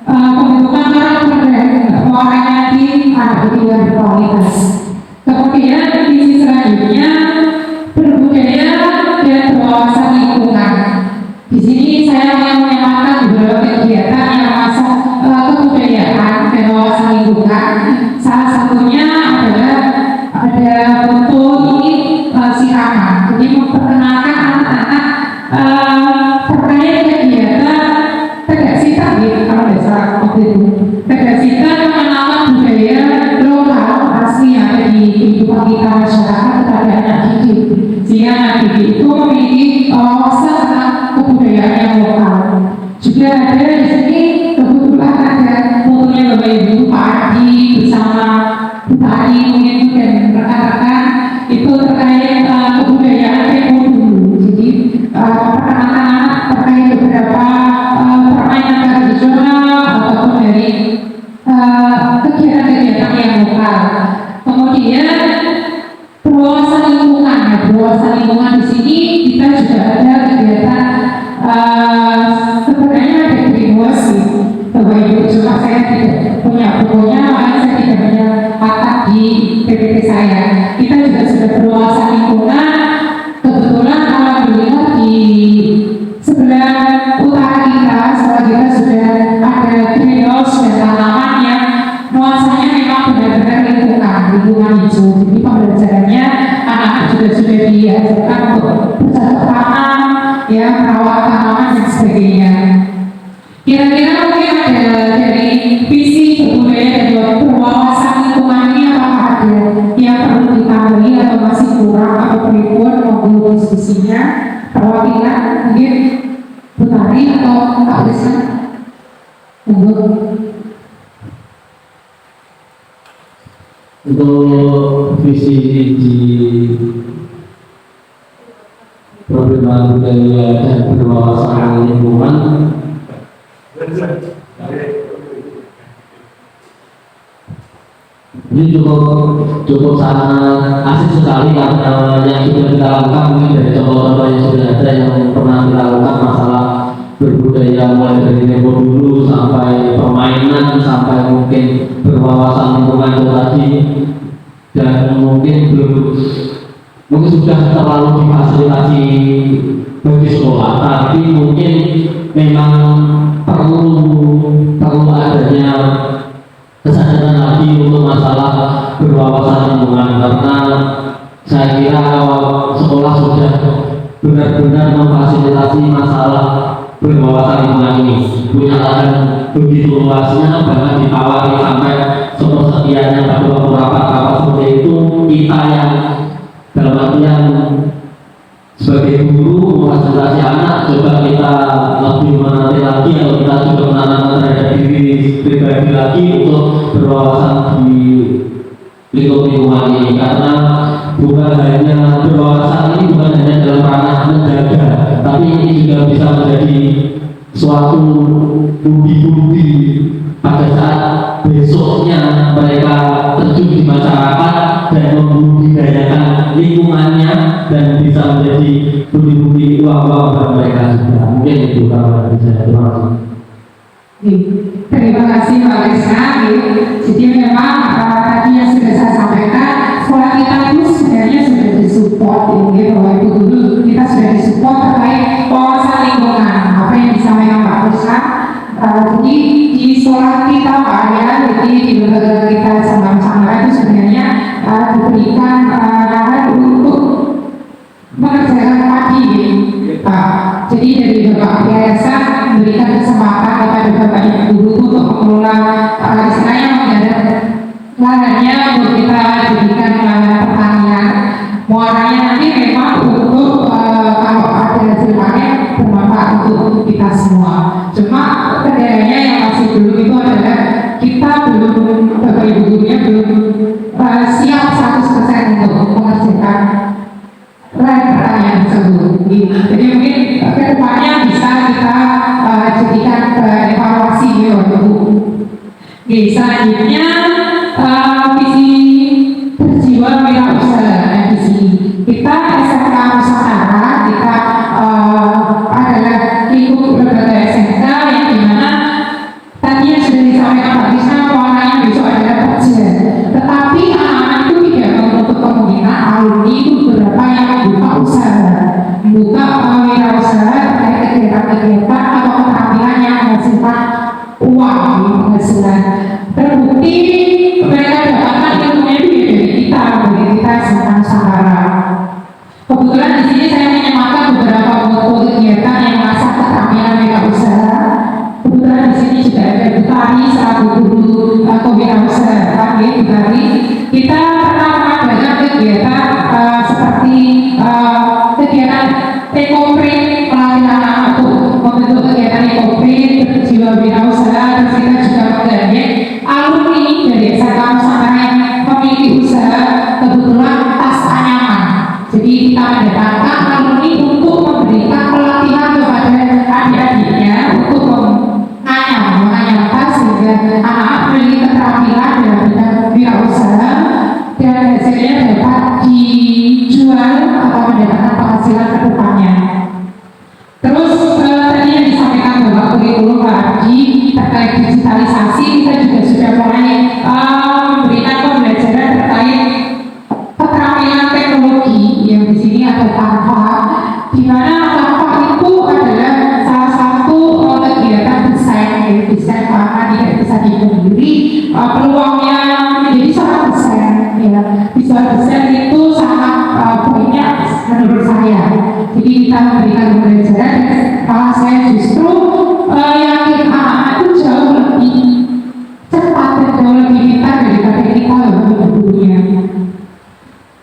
pembentukan karakter dan warnanya di anak yang berkualitas. Kemudian visi selanjutnya berbudaya dan berwawasan lingkungan. Di sini saya akan menyematkan beberapa kegiatan yang mengasah kebudayaan dan wawasan lingkungan. Salah satunya adalah ada foto ini siraman. Jadi memperkenalkan anak-anak terkait kegiatan Tegasita, kalau tidak salah waktu itu. Tegasita mengenalkan budaya lokal asli yang ada di kehidupan kita masyarakat kepada anak didik. Sehingga anak didik itu memiliki wawasan tentang kebudayaan yang lokal. Juga ada di sini kebetulan ada fotonya Bapak Ibu Pak Adi bersama Bu Tari mungkin dan rekan-rekan itu terkait kebudayaan tempo dulu. Jadi perkenalkan terkait beberapa permainan tradisional ataupun dari kegiatan-kegiatan yang lokal. Kemudian berwawasan lingkungan. Berwawasan lingkungan di sini kita juga ada kegiatan sebenarnya ada greenwash Bapak Ibu, cuma saya tidak punya bukunya, makanya saya tidak menyempatkan di PPT saya. Kita juga sudah berwawasan lingkungan. Kebetulan alhamdulillah di sebelah utara kita, setelah kita sudah ada greenhouse dan tanaman yang nuansanya memang benar-benar lingkungan hijau. Jadi pembelajarannya anak-anak juga sudah diajarkan untuk bercocok tanam, ya, merawat tanaman dan sebagainya. Kira monggo diskusinya, perwakilan mungkin Bu Tari atau Kak Wisna, monggo. Untuk visi di problema budaya dan berwawasan lingkungan ini cukup sangat asik sekali karena yang sudah kita lakukan mungkin dari contoh-contoh yang sudah ada yang pernah kita lakukan masalah berbudaya mulai dari tempo dulu sampai permainan sampai mungkin berwawasan lingkungan itu tadi, dan mungkin sudah terlalu difasilitasi bagi sekolah, tapi mungkin memang perlu adanya kesadaran lagi untuk masalah berwawasan lingkungan, karena saya kira kalau sekolah sudah benar-benar memfasilitasi masalah berwawasan lingkungan ini, punya lahan begitu luasnya, bahkan ditawari sampai sepersekiannya pada waktu rapat seperti itu, kita yang dalam artian sebagai guru memfasilitasi anak, coba kita lebih menanti lagi atau kita juga menanamkan terhadap diri pribadi lagi untuk berwawasan di lingkup lingkungan ini, karena bukan hanya berwawasan ini bukan hanya dalam ranah menjaga, tapi ini juga bisa menjadi suatu budi-budi pada saat besoknya mereka terjun di masyarakat dan membudidayakan lingkungannya dan bisa menjadi budi-budi uang-uang buat mereka juga. Mungkin itu kalau bisa. Terima kasih. Terima kasih Pak Wisna. Jadi memang tadi yang sudah saya sampaikan, sekolah kita itu sebenarnya sudah disupport, Bapak Ibu Guru, kita sudah disupport terkait wawasan lingkungan. Apa yang disampaikan Pak Wisna, jadi di sekolah kita Pak ya, jadi di lembaga kita sama-sama itu sebenarnya diberikan lahan untuk mengerjakan padi, Pak. Jadi dari Bapak Yayasan memberikan kesempatan kepada Bapak Ibu Guru untuk mengelola istilahnya menggarap lahannya untuk kita jadikan lahan pertanian. Muaranya nanti memang untuk kalau ada hasil panen bermanfaat untuk kita semua. Cuma kendalanya yang masih belum itu adalah kita belum, Bapak Ibu Gurunya belum siap 100% untuk mengerjakan lahan pertanian tersebut. Jadi mungkin kedepannya bisa kita jadikan evaluasi ya Bu. Selanjutnya visi berjiwa wirausaha di sini. Kita SMK Nusantara, kita adalah lingkup lembaga SMK yang dimana tadi yang sudah disampaikan Pak Wisna, warnanya besok adalah kerja. Tetapi anak-anak itu tidak menutup kemungkinan alumni itu beberapa yang membuka usaha, membuka wirausaha terkait kegiatan-kegiatan atau keterampilan yang menghasilkan uang, penghasilan. Terbukti mereka dapatkan ilmunya itu dari kita SMK Nusantara. Kebetulan di sini saya menyematkan beberapa foto kegiatan yang mengasah keterampilan wirausaha. Kebetulan di sini juga ada Bu Tari selaku guru kewirausahaan, Bu Tari. Kita pernah mengadakan kegiatan seperti kegiatan ekoprint, pelatihan anak untuk membentuk kegiatan ekoprint berjiwa wirausaha. Terus kita juga menggandeng alumni dari SMK Nusantara yang memiliki usaha, kebetulan tas anyaman. Jadi kita mendatangkan alumni untuk memberikan pelatihan kepada adik-adiknya untuk menganyam tas sehingga anak-anak memiliki keterampilan dalam bidang wirausaha dan hasilnya dapat dijual atau mendapatkan penghasilan ke depannya. Terus tadi yang disampaikan Bapak Kurikulum Pak Ardi terkait digitalisasi, kita juga sudah mulai memberikan pembelajaran terkait keterampilan teknologi yang di sini ada Canva, di mana Canva itu adalah salah satu kegiatan desain karena tidak bisa dipungkiri peluangnya menjadi seorang desain ya. Visual desain itu sangat banyak menurut saya. Jadi kita memberikan pembelajaran dan kalau saya justru yakin anak-anak itu jauh lebih cepat dan jauh lebih pintar daripada kita gurunya.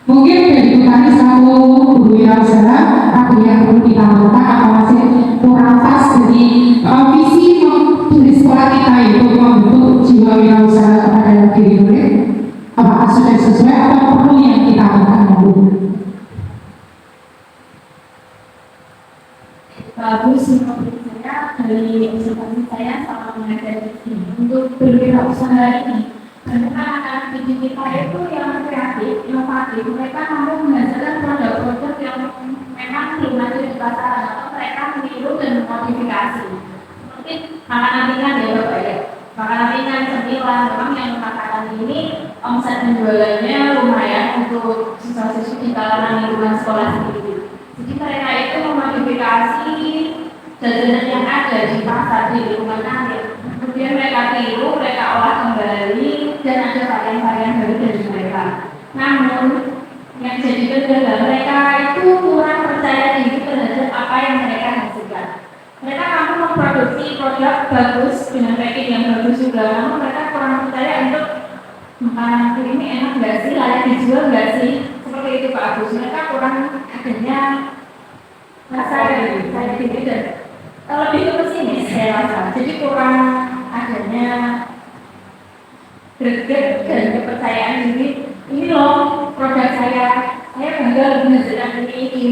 Mungkin dari Bu Tari selaku guru wirausaha apa yang perlu kita lakukan, apa masih kurang pas dari visi dari sekolah kita itu membentuk jiwa wirausaha kepada diri murid, apakah sudah sesuai atau perlu yang kita lakukan dulu. Bagus menurut saya dari observasi saya selama mengajar di sini untuk berwirausaha ini, karena anak-anak didik kita itu yang kreatif, inovatif, mereka mampu menghasilkan produk-produk yang memang belum ada di pasaran atau mereka meniru dan memodifikasi. Mungkin makanan ringan ya Bapak ya, makanan ringan cemilan, memang yang makanan ini omset penjualannya lumayan untuk siswa-siswi di kalangan lingkungan sekolah sendiri. Jadi mereka itu memodifikasi jajanan yang ada di pasar di lingkungan akhir. Kemudian mereka tiru, mereka olah kembali, dan ada varian-varian baru dari mereka. Namun yang jadi kendala mereka itu kurang percaya diri terhadap apa yang mereka hasilkan. Mereka mampu memproduksi produk bagus dengan packing yang bagus juga, namun mereka kurang percaya untuk makanan ini enak nggak sih, layak dijual nggak sih, seperti itu Pak Agus. Mereka kurang adanya rasa saya diri dan lebih ke pesimis saya rasa. Jadi kurang adanya greget dan kepercayaan diri. Ini loh produk saya bangga menghasilkan ini di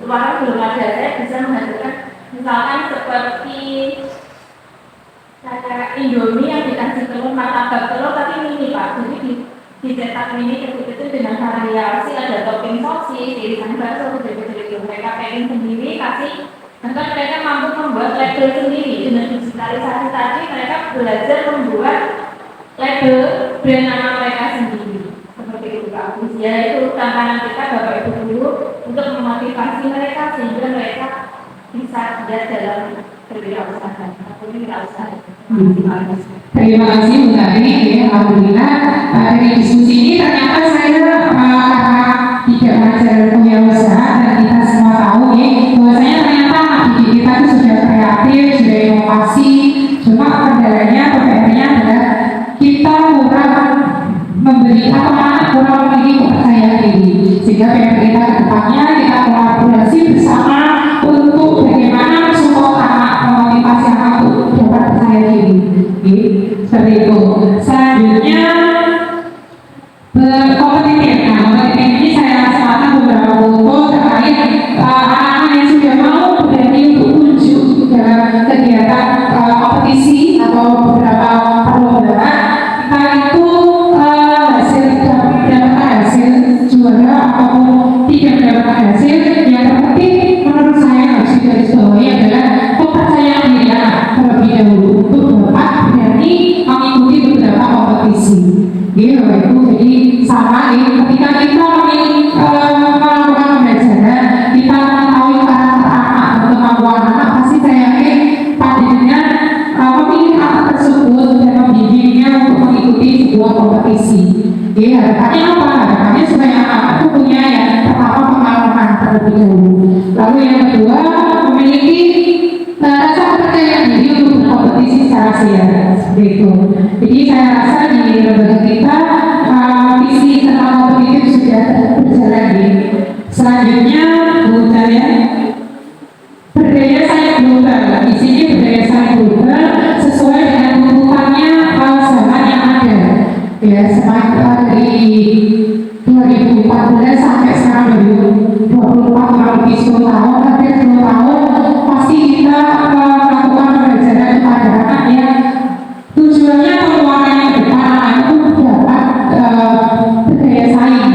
luar belum ada, saya bisa menghasilkan misalkan seperti kayak Indomie yang dikasih telur, martabak telur tapi mini Pak. Jadi dicetak mini kecil itu dengan variasi, ada topping sosis, irisan bakso, begitu. Mereka packing sendiri, kasih, bahkan mereka mampu membuat label sendiri. Dengan digitalisasi tadi mereka belajar membuat label brand nama mereka sendiri. Seperti itu Pak Agus. Ya itu tantangan kita Bapak Ibu guru untuk memotivasi mereka sehingga mereka bisa lihat dalam berwirausaha atau wirausaha. Terima kasih Bu Tari. Alhamdulillah dari diskusi ini ternyata saya karena tidak mengajar wirausaha dan kita semua tahu bahwasanya ternyata anak didik kita itu sudah kreatif, sudah inovasi. Cuma kendalanya atau PR-nya adalah kita kurang memberi atau anak kurang memiliki kepercayaan diri. Sehingga PR kita ke depannya kita kolaborasi bersama untuk bagaimana support anak, memotivasi anak untuk dapat percaya diri. Seperti itu. Selanjutnya berkompetitif. Nah, kompetitif ini saya rasakan beberapa foto terkait anak-anak yang sudah mau berani untuk unjuk dalam kegiatan kompetisi atau beberapa perlombaan. Kita itu mendapatkan hasil juara ataupun tidak mendapatkan hasil. Yang terpenting menurut saya harus digarisbawahi adalah kepercayaan diri anak terlebih dahulu untuk dapat berani mengikuti beberapa kompetisi. Gitu, itu jadi sama ketika kita melakukan pembelajaran, kita mengetahui karakter anak dan kemampuan anak, pasti saya yakin pandirinya memilih anak tersebut dan membimbingnya untuk mengikuti sebuah kompetisi. Jadi harapannya apa? Harapannya supaya anak itu punya yang pertama pengalaman terlebih dahulu. Lalu yang kedua memiliki rasa kepercayaan diri untuk berkompetisi secara siar. Seperti itu. Jadi saya rasa di lembaga kita visi tentang kompetitif sudah berjalan. Selanjutnya budaya berdaya saing global. Di sini berdaya saing global sesuai dengan tuntutannya zaman yang ada. Ya, semakin dari 2014 sampai sekarang 2024 kurang lebih 10 tahun, hampir 10 tahun pasti kita melakukan pembelajaran kepada anak yang tujuannya penguatannya ke depan anak itu dapat berdaya saing.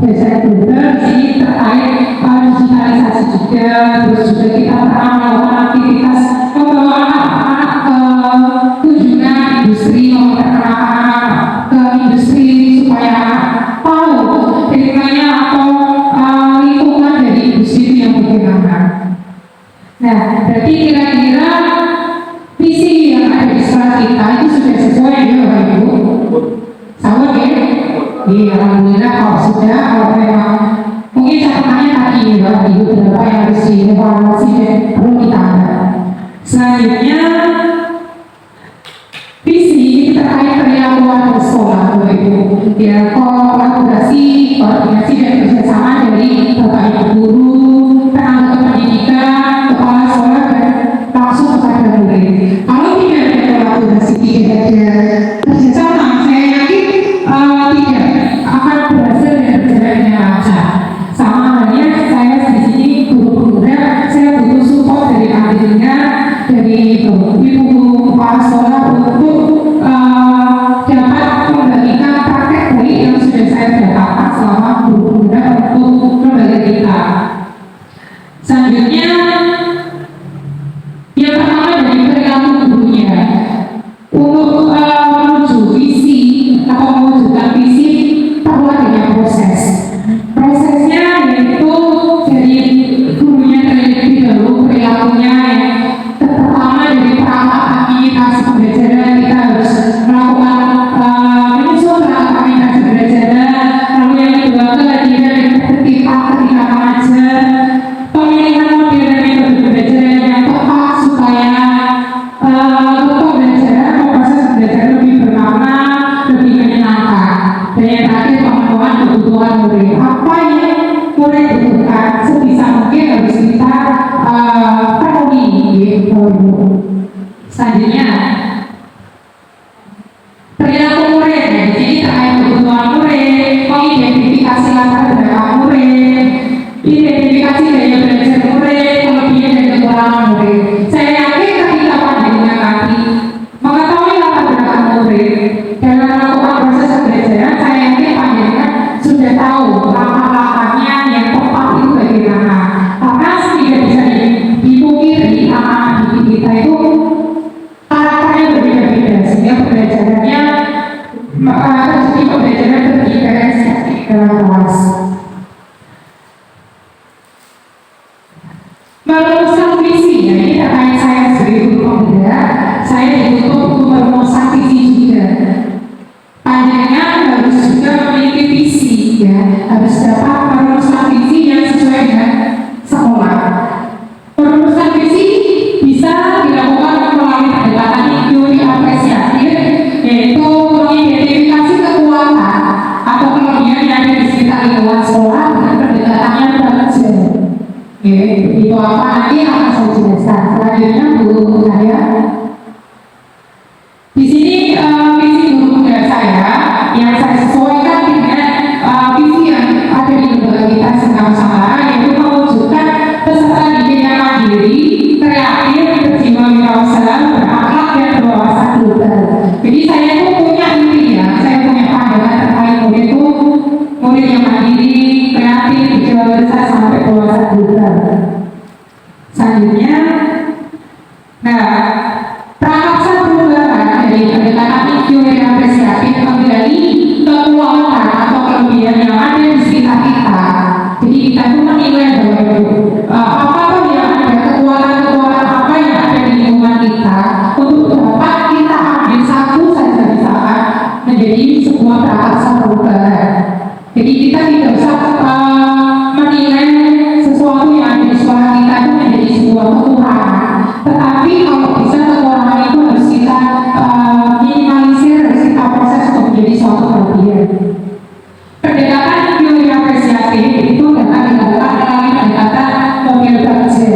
Berdaya global di sini terkait digitalisasi juga, terus juga kita pernah melakukan aktivitas membawa anak-anak ke kunjungan industri, memperkenalkan anak ke industri supaya tahu lingkungannya atau lingkungan dari industri itu yang bagaimana. Nah, berarti kira-kira visi yang ada di sekolah kita itu sudah sesuai ya Bapak Ibu? Sama ya? Iya, alhamdulillah kalau sudah, kalau memang mungkin catatannya tadi ya Bapak Ibu berapa yang harus dievaluasi dan perlu ditambah. Selanjutnya visi terkait perilakuan bersekolah Bapak Ibu. Ya, kolaborasi, koordinasi dan kerjasama dari Bapak Ibu guru, merumuskan visi. Ya, ini terkait saya sebagai guru pemuda, saya dituntut untuk merumuskan visi juga. Panjangnya harus juga memiliki visi, ya, harus dapat merumuskan visi yang sesuai dengan sekolah. Merumuskan visi bisa dilakukan melalui pendekatan teori apresiatif, yaitu mengidentifikasi kekuatan atau kelebihan yang ada di sekitar lingkungan sekolah dengan pendekatannya bekerja. Itu apa nanti akan saya jelaskan. Selanjutnya Bu saya. Di sini visi guru muda saya yang saya sesuaikan dengan visi yang ada di lembaga kita Singkawang Nusantara, yaitu mewujudkan peserta didik yang mandiri, kreatif, berjiwa wirausaha, berakhlak dan berwawasan global. Jadi saya itu punya intinya, saya punya pandangan terkait murid itu murid yang mandiri, kreatif, berjiwa wirausaha sampai berwawasan global. Selanjutnya, nah, prakarsa perubahan dari pendekatan teori apresiatif menggali kekuatan atau kelebihan yang ada di sekitar kita. Jadi kita itu menilai bahwa apa yang ada, kekuatan-kekuatan apa yang ada di lingkungan kita untuk dapat kita ambil satu saja misalkan menjadi sebuah prakarsa perubahan. Jadi kita tidak usah menilai sesuatu yang ada di sekolah kita itu menjadi sebuah kekurangan, tetapi kalau bisa kekurangan itu harus kita minimalisir, harus kita proses untuk menjadi suatu kelebihan. Pendekatan teori apresiatif itu dapat dilakukan melalui pendekatan model kerja.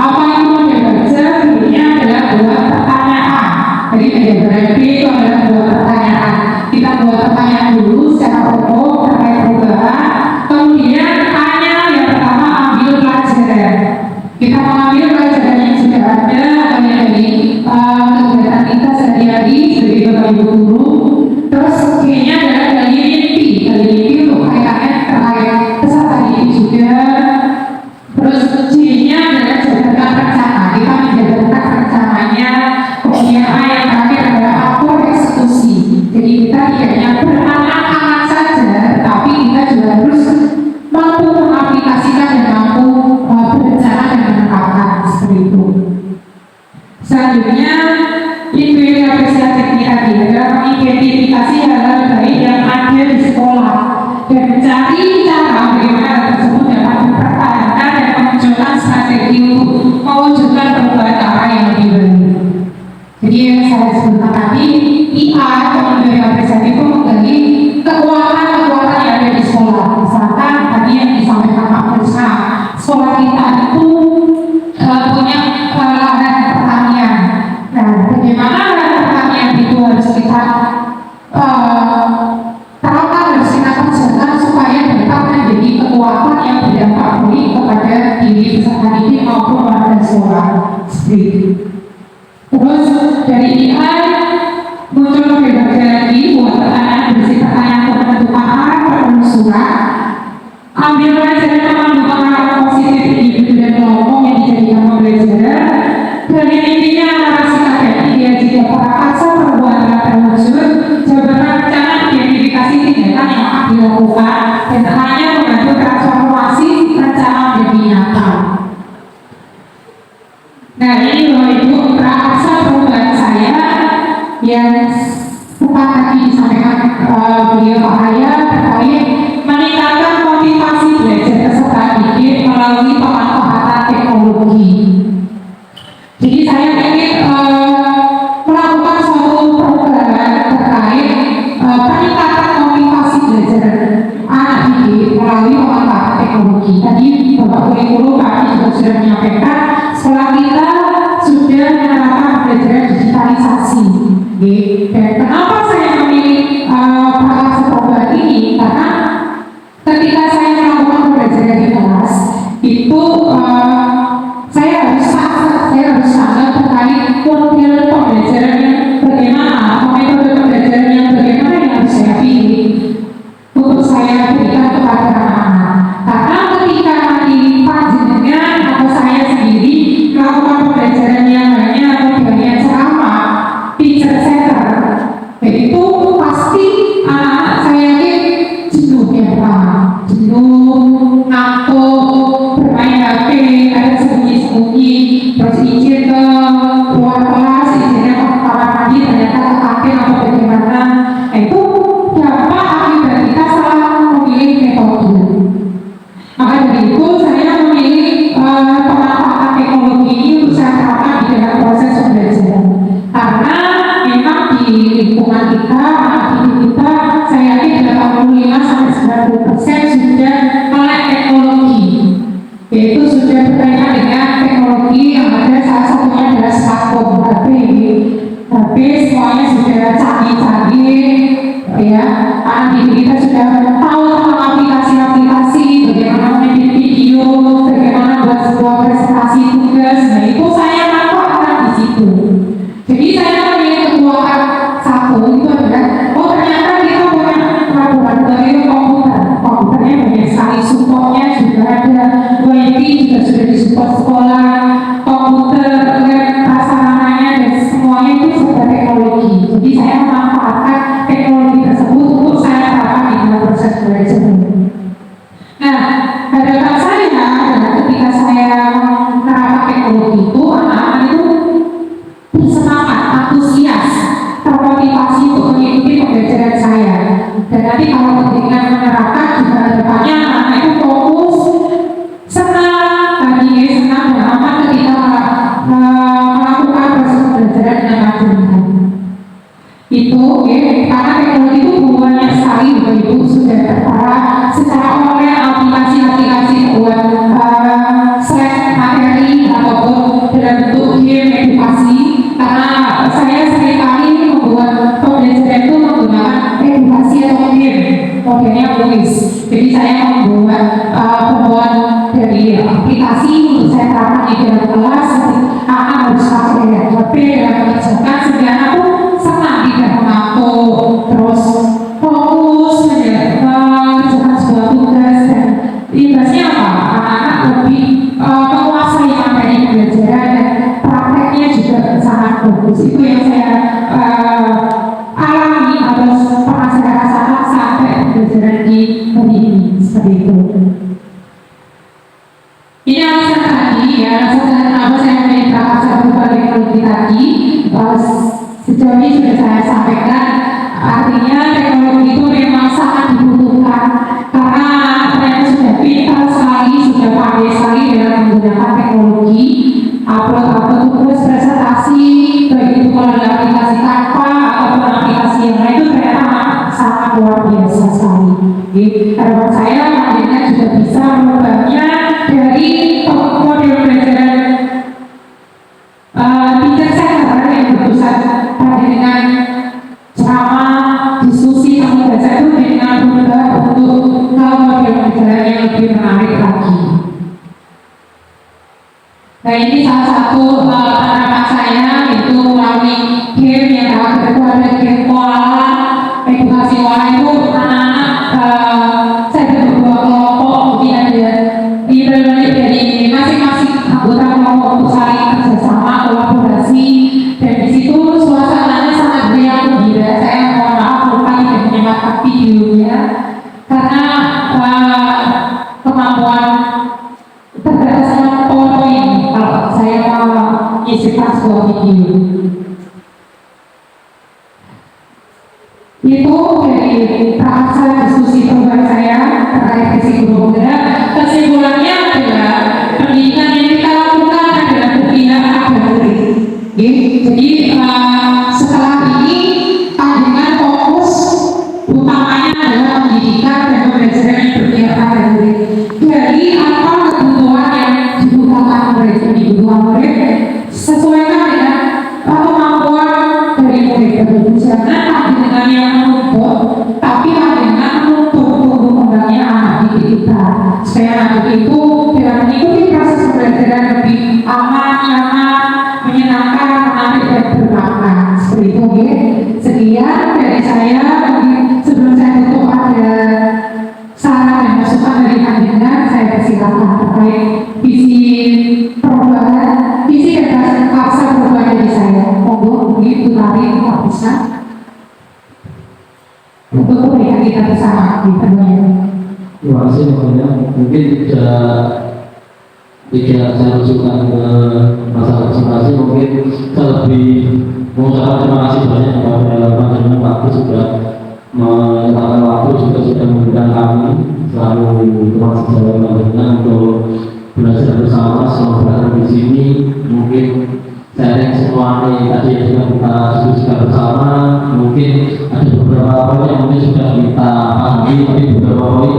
Apa itu model kerja? Bunyinya adalah buat pertanyaan. Jadi pendekatan B itu adalah buat pertanyaan. Kita buat pertanyaan dulu secara umum terkait perubahan, kemudian tanya yang pertama ambil pelajaran. Kita mengambil pelajaran yang sudah ada dari kegiatan kita sehari-hari sebagai bapak ibu guru. Terus C-nya adalah dari mimpi untuk kaitannya terkait peserta didik juga. Terus C-nya adalah jabarkan rencana. Kita menjabarkan rencananya. Kemudian A yang terakhir adalah atur eksekusi. Jadi kita tidak hanya berangan-angan saja, tapi kita juga harus mampu mengaplikasikan dan mampu berencana dan menerapkan seperti itu. Selanjutnya, teori apresiatif tadi adalah mengidentifikasi hal-hal baik yang ada di sekolah dan mencari cara bagaimana hal tersebut dapat dipertahankan dan memunculkan strategi untuk mewujudkan perubahan arah yang lebih baik. Jadi yang saya sebutkan tadi, IA atau teori apresiatif itu menggali kekuatan-kekuatan yang ada di sekolah. Misalkan tadi yang disampaikan Pak Krisna, sekolah kita itu punya lahan pertanian. Nah, bagaimana lahan pertanian itu harus kita terapkan, harus kita kerjakan supaya dapat menjadi kekuatan yang berdampak baik kepada diri peserta didik maupun warga sekolah. Seperti itu. Terus dari IA muncul berbagai lagi buat pertanyaan berisi pertanyaan pembentukan arah penelusuran, ambil pelajaran memandu pengalaman positif individu dan kelompok yang dijadikan pembelajaran. Dan intinya narasi tadi dia juga prakarsa perbuatan terwujud, jawaban rencana identifikasi tindakan yang akan dilakukan dan hanya membantu transformasi rencana menjadi nyata. Nah, ini loh Ibu prakarsa perubahan saya yang sempat tadi disampaikan beliau Pak Raya terkait meningkatkan motivasi belajar peserta didik melalui pemanfaatan teknologi. Jadi saya ingin melakukan suatu perubahan terkait peningkatan motivasi belajar anak didik melalui pemanfaatan teknologi. Tadi Bapak Kurikulum kami juga sudah menyampaikan sekolah kita sudah menerapkan pembelajaran digitalisasi. Dan kenapa saya memilih prakarsa perubahan ini? Karena ketika saya melakukan pembelajaran di kelas itu saya harus sangat terkait model pembelajaran yang bagaimana atau metode pembelajaran yang bagaimana yang harus saya pilih untuk saya berikan kepada anak-anak. Karena ketika nanti panjenengan atau saya sendiri melakukan pembelajaran yang hanya modelnya ceramah, teacher center, itu pasti anak-anak saya ini jenuh ya Pak, jenuh, ngantuk, bermain HP, ada sembunyi bersembunyi, terus izin ke luar kelas, izinnya ke kamar mandi, ternyata ke kafe atau bagaimana. Nah, itu dampak akibat kita salah memilih metode. Maka dari itu saya memilih pemanfaatan teknologi ini untuk saya terapkan di dalam proses pembelajaran. Karena memang di lingkungan kita, aktivitas kita, saya yakin 85-90% sudah melek teknologi, yaitu sudah berkaitan dengan teknologi yang ada, salah satunya adalah smartphone, HP semuanya sudah canggih-canggih, ya. Anak didik kita sudah tahu tentang aplikasi-aplikasi, bagaimana menedit video, bagaimana buat sebuah presentasi tugas. Nah, itu saya manfaatkan di situ. Jadi saya memilih keluarkan satu itu adalah, oh ternyata kita punya laboratorium komputernya banyak sekali, supportnya juga ada, wifi juga sudah disupport sekolah, komputer, prasarananya dan semuanya itu sudah teknologi. Jadi saya memanfaatkan teknologi tersebut untuk saya terapkan di dalam proses belajar. Nah, harapan saya adalah ketika saya menerapkan teknologi itu, anak-anak itu bersemangat, antusias, termotivasi untuk mengikuti pembelajaran saya. Dan nanti kalau dengan menerapkan juga depannya anak-anak itu fokus, senang, senang dan aman ketika melakukan proses pembelajaran dengan lancar. Itu ya, karena teknologi itu banyak sekali, Bapak Ibu sudah tertara secara online, aplikasi-aplikasi buat slide materi ataupun dalam bentuk game edukasi. Karena saya seringkali membuat pembelajaran itu menggunakan edukasi atau game, modelnya kuis. Jadi saya membuat pembuat dari aplikasi untuk saya terapkan di dalam kelas. Anak harus pakai HP dalam mengerjakan, sehingga anak pun senang, tidak mengantuk, terus fokus mengerjakan sebuah tugas. Dan imbasnya apa? Anak-anak lebih menguasai materi pembelajaran dan prakteknya juga sangat bagus. Itu yang saya alami atau pernah saya rasakan sampai pembelajaran di hari ini, seperti itu. Ini alasan tadi ya, alasan kenapa saya memilih prakarsa berupa teknologi tadi. Sejauh ini sudah saya sampaikan, artinya teknologi itu memang sangat dibutuhkan karena mereka sudah pintar sekali, sudah pandai sekali dalam menggunakan teknologi, upload tugas presentasi, baik itu melalui aplikasi Canva ataupun aplikasi yang lain, itu ternyata sangat luar biasa sekali. Harapan saya akhirnya juga bisa merubahnya dari model pembelajaran teacher center yang berpusat pada dengan ceramah, diskusi, temu baca itu dengan berubah untuk model pembelajaran yang lebih menarik lagi. Nah, ini salah satu penerapan saya, yaitu melalui game yang terakhir itu ada game koala, edukasi koala itu anak-anak saya beberapa kelompok, mungkin ada dibagi dari masing-masing anggota kelompok untuk saling kerjasama, kolaborasi, dan di situ suasananya sangat riang gembira. Saya mohon maaf lupa tidak menyematkan videonya karena kemampuan terbatasnya PowerPoint kalau saya mau menyisipkan sebuah video. Itu dari prakarsa diskusi program saya terkait visi guru penggerak. Kesimpulannya adalah pendidikan yang kita lakukan adalah berpihak pada murid. Jadi setelah ini pandangan fokus utamanya adalah pendidikan dan pembelajaran yang berpihak pada murid. Dari apa kebutuhan yang dibutuhkan murid sesuaikan dengan kemampuan dari murid tersebut. Jangan dengan yang menuntut, tapi dengan menuntut tumbuh kembangnya anak didik kita, supaya anak didik itu dalam mengikuti proses pembelajaran lebih aman, nyaman, menyenangkan, menarik dan bermakna. Seperti itu, ya. Sekian dari saya. Sebelum saya tutup, ada saran dan masukan dari panjenengan, saya persilakan terkait visi perubahan, visi dan karsa perubahan dari saya. Monggo, Bu Tari, Pak bisa untuk kebaikan kita bersama di dunia. Terima kasih, makanya mungkin tidak saya rujukan ke masalah presentasi, mungkin saya lebih mengucapkan terima kasih banyak kepada panjenengan waktu sudah menyempatkan waktu, juga sudah mengundang kami selalu termasuk saya panjenengan untuk belajar bersama selama berada di sini. Mungkin sharing semua ini tadi yang sudah kita diskusikan bersama, mungkin ada beberapa poin yang mungkin sudah kita pahami, tapi beberapa poin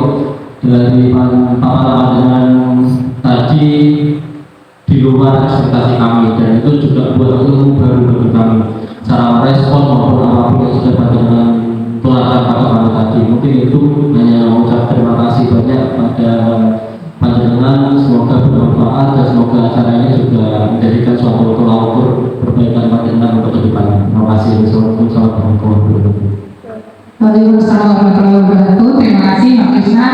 dari pandangan tadi di luar ekspektasi kami, dan itu juga buat ilmu baru bagi kami, cara merespon maupun apapun yang sudah pandangan tularkan pada kami tadi. Mungkin itu hanya mengucap terima kasih banyak pada panjenengan, semoga bermanfaat dan semoga acara ini juga menjadikan suatu tolak ukur perbaikan panjenengan untuk kedepannya. Terima kasih. Assalamualaikum warahmatullahi wabarakatuh. Waalaikumsalam warahmatullahi wabarakatuh. Terima kasih Mbak Krisna.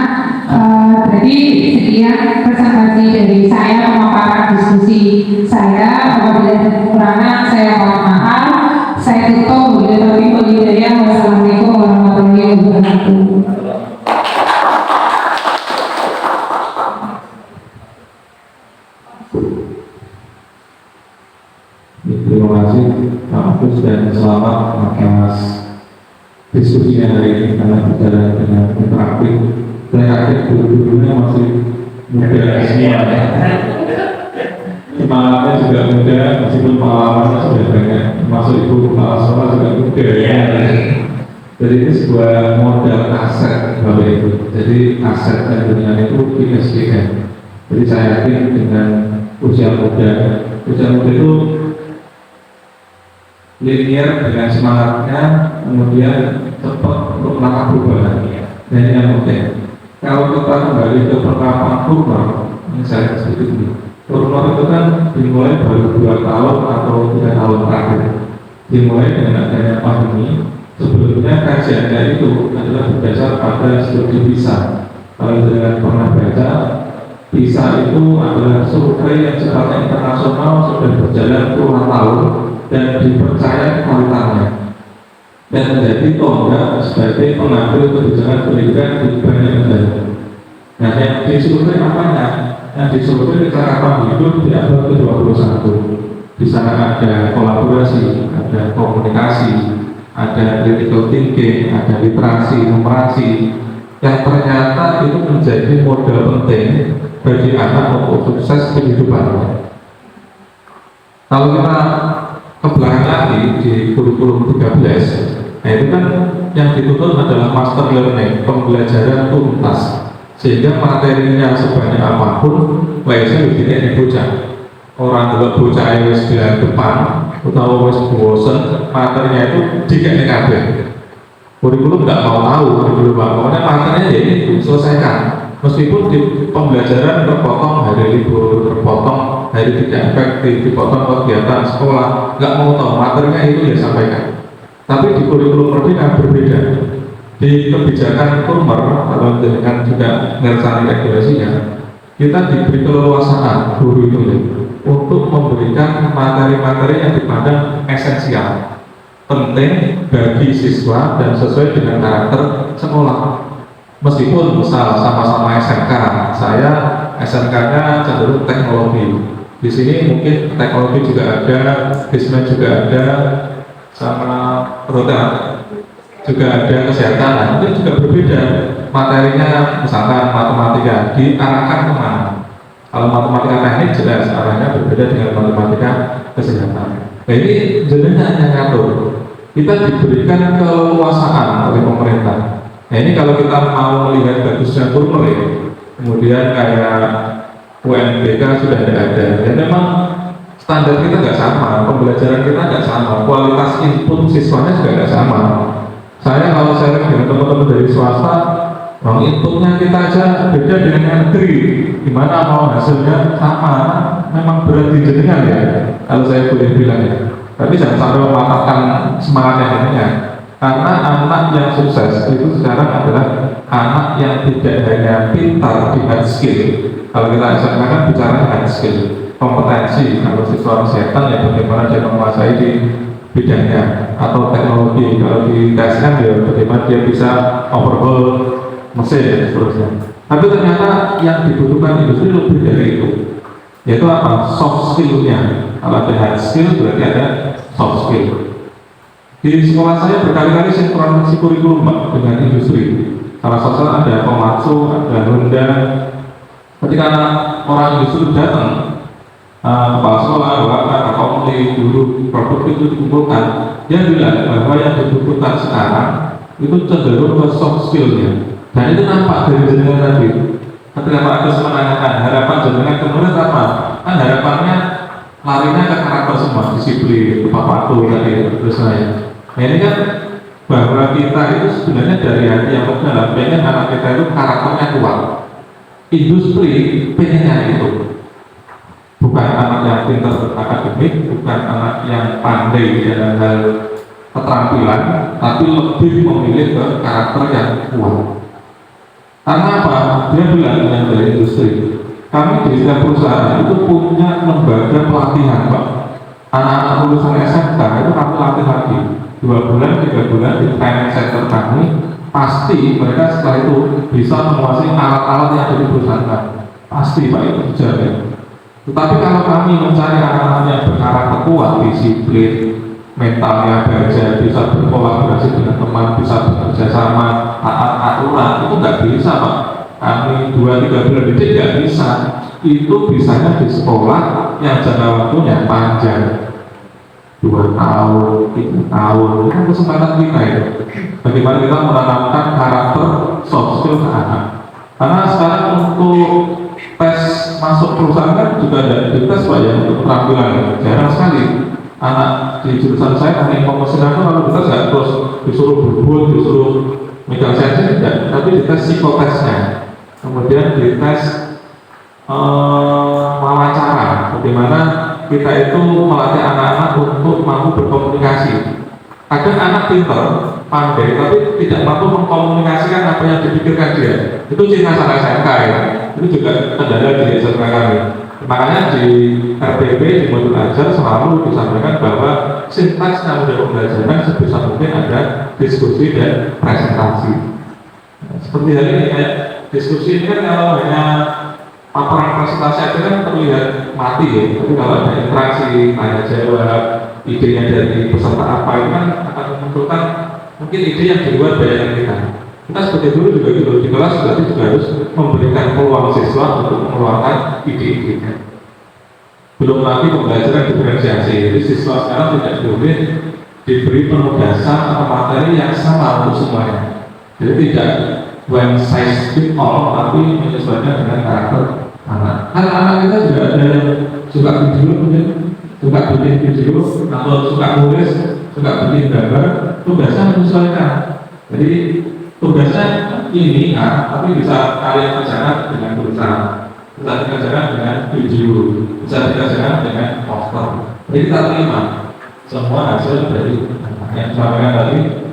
Jadi sekian presentasi dari saya, pemaparan diskusi saya. Apabila ada kekurangan saya mohon maaf. Saya tutup. Wassalamualaikum warahmatullahi wabarakatuh. Terima kasih Pak Agus dan selamat atas diskusinya hari ini karena berjalan dengan interaktif. Saya yakin guru-gurunya masih muda semua ya. Semangatnya juga muda meskipun pengalamannya sudah banyak. Termasuk ibu kepala sekolah juga muda ya. Jadi ini sebuah modal aset Bapak Ibu. Jadi aset dan dunia itu ISDN. Jadi saya yakin dengan usia muda itu linear dengan semangatnya, kemudian cepat untuk melakukan perubahan. Dan ini yang penting. Kalau kita kembali ke perkataan Kurma, ini saya sedikit ini. Kurma itu kan dimulai baru 2 tahun atau 3 tahun terakhir. Dimulai dengan adanya pandemi. Sebelumnya kajiannya itu adalah berdasar pada studi PISA. Kalau dengan pernah baca, PISA itu adalah survei yang sifatnya internasional, sudah berjalan puluhan tahun dan dipercaya kualitasnya dan menjadi tonggak sebagai pengambil kebijakan pendidikan di banyak negara. Nah, yang disurvei apanya? Yang disurvei kecakapan hidup di abad ke-21. Di sana ada kolaborasi, ada komunikasi, ada critical thinking, ada literasi, numerasi, yang ternyata itu menjadi modal penting bagi anak untuk sukses kehidupannya. Kalau kita ke belakang lagi di kurikulum 13, nah itu kan yang dituntut adalah master learning, pembelajaran tuntas, sehingga materinya sebanyak apapun biasanya bikinnya di bocah. Orang juga bocah yang di depan atau wes bosen, materinya itu dikasih kabeh. Kurikulum nggak mau tahu kurikulum pokoknya materinya ya ini selesaikan. Meskipun di pembelajaran terpotong hari libur, terpotong hari tidak efektif, dipotong kegiatan sekolah, nggak mau tahu materinya itu ya sampaikan. Tapi di kurikulum Merdeka berbeda. Di kebijakan Kurmer atau dengan juga ngersani regulasinya, kita diberi keleluasaan guru itu untuk memberikan materi-materi yang dipandang esensial, penting bagi siswa dan sesuai dengan karakter sekolah. Meskipun misal sama-sama SMK, saya SMK-nya cenderung teknologi. Di sini mungkin teknologi juga ada, bisnis juga ada, sama roda juga ada, kesehatan. Nah, mungkin juga berbeda materinya. Misalkan matematika diarahkan kemana? Kalau matematika teknik jelas arahnya berbeda dengan matematika kesehatan. Nah, ini jenengan yang ngatur. Kita diberikan keleluasaan oleh pemerintah. Nah, ini kalau kita mau melihat bagusnya Kurmer, kemudian kayak UNBK sudah ada. Ya memang standar kita nggak sama, pembelajaran kita nggak sama, kualitas input siswanya juga nggak sama. Saya kalau sharing dengan teman-teman dari swasta, inputnya kita aja beda dengan yang negeri. Gimana mau hasilnya sama? Memang berat di jenengan ya, kalau saya boleh bilang ya. Tapi jangan sampai mematahkan semangatnya jenengan. Karena anak yang sukses itu sekarang adalah anak yang tidak hanya pintar di hard skill. Kalau kita kan bicara hard skill, kompetensi. Kalau siswa kesehatan ya bagaimana dia menguasai di bidangnya, atau teknologi. Kalau di TSM ya bagaimana dia bisa overhaul mesin dan seterusnya. Tapi ternyata yang dibutuhkan industri lebih dari itu. Yaitu apa? Soft skill-nya. Kalau ada hard skill berarti ada soft skill. Di sekolah saya berkali-kali sinkronisasi kurikulum Pak dengan industri. Salah satu ada Komatsu, ada Honda. Ketika orang industri datang, kepala sekolah, bapak, akomli, guru, produk itu dikumpulkan, dia bilang bahwa yang dibutuhkan sekarang itu cenderung ke soft skill-nya. Dan itu nampak dari jenengan tadi. Ketika Pak Agus menanyakan harapan jenengan ke murid apa? Kan harapannya larinya ke karakter semua, disiplin, tepat waktu tadi terus saya. Nah ini kan bahwa kita itu sebenarnya dari hati yang mendalam pengen anak kita itu karakternya kuat. Industri pengennya itu bukan anak yang pintar akademik, bukan anak yang pandai dalam hal keterampilan, tapi lebih memilih ke karakter yang kuat. Karena apa? Dia bilang yang dari industri, kami di setiap perusahaan itu punya lembaga pelatihan Pak. Anak-anak lulusan SMK itu kami latih lagi 2 bulan, 3 bulan di training center kami. Pasti mereka setelah itu bisa menguasai alat-alat yang ada di perusahaan kami. Pasti Pak, itu dijamin. Tetapi kalau kami mencari anak-anak yang berkarakter kuat, disiplin, mentalnya baja, bisa berkolaborasi dengan teman, bisa bekerja sama, taat aturan, itu nggak bisa Pak. Kami 2-3 bulan didik nggak bisa. Itu bisanya di sekolah yang jangka waktunya panjang, 2 tahun, 3 tahun, itu kan kesempatan kita ya. Bagaimana kita menanamkan karakter soft skill ke anak. Karena sekarang untuk tes masuk perusahaan kan juga ada tes Pak ya, untuk keterampilan. Jarang sekali anak di jurusan saya teknik komunikasi kalau kita nggak terus disuruh berbun, disuruh megang sensi tidak, tapi dites psikotesnya, kemudian dites wawancara, bagaimana kita itu melatih anak-anak untuk mampu berkomunikasi. Kadang anak pintar, pandai, tapi tidak mampu mengkomunikasikan apa yang dipikirkan dia. Itu ciri khas anak SMK ya. Itu juga kendala di SMK kami. Makanya di RPP, di modul ajar selalu disampaikan bahwa sintaks yang sudah pembelajaran sebisa mungkin ada diskusi dan presentasi. Seperti hari ini kayak diskusi ini kan kalau hanya paparan presentasi aja kan terlihat mati ya. Tapi kalau ada interaksi, tanya jawab, idenya dari peserta apa itu kan akan memunculkan mungkin ide yang di luar bayangan kita. Kita sebagai guru juga gitu, di kelas berarti juga harus memberikan peluang siswa untuk mengeluarkan ide-idenya. Belum lagi pembelajaran diferensiasi, jadi siswa sekarang tidak boleh diberi penugasan atau materi yang sama untuk semuanya. Jadi tidak one size fit all, tapi menyesuaikan dengan karakter anak. Kan anak kita juga ada yang suka video, mungkin suka bikin video, atau suka nulis, suka bikin gambar, tugasnya menyesuaikan. Jadi tugasnya ini tapi bisa kalian kerjakan dengan tulisan, bisa dikerjakan dengan video, bisa dikerjakan dengan poster. Jadi kita terima semua hasil dari yang disampaikan tadi.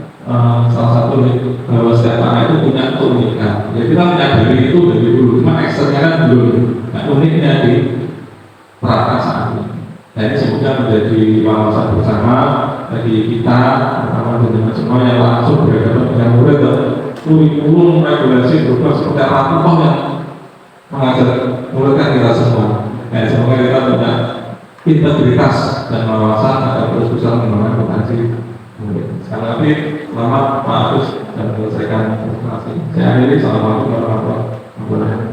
Salah satu bahwa setiap anak itu punya keunikan. Ya kita menyadari itu dari dulu, cuma eksternya kan belum. Nah uniknya di perangkat saat ini. Nah ini semoga menjadi wawasan bersama bagi kita, bersama dengan semua yang langsung berhadapan dengan murid dan kurikulum regulasi berubah seperti apa toh yang mengajar murid kan kita semua. Nah semoga kita punya integritas dan wawasan agar terus bisa mengembangkan potensi murid. Sekali lagi selamat Pak Agus dan menyelesaikan presentasi. Saya akhiri, assalamualaikum warahmatullahi wabarakatuh.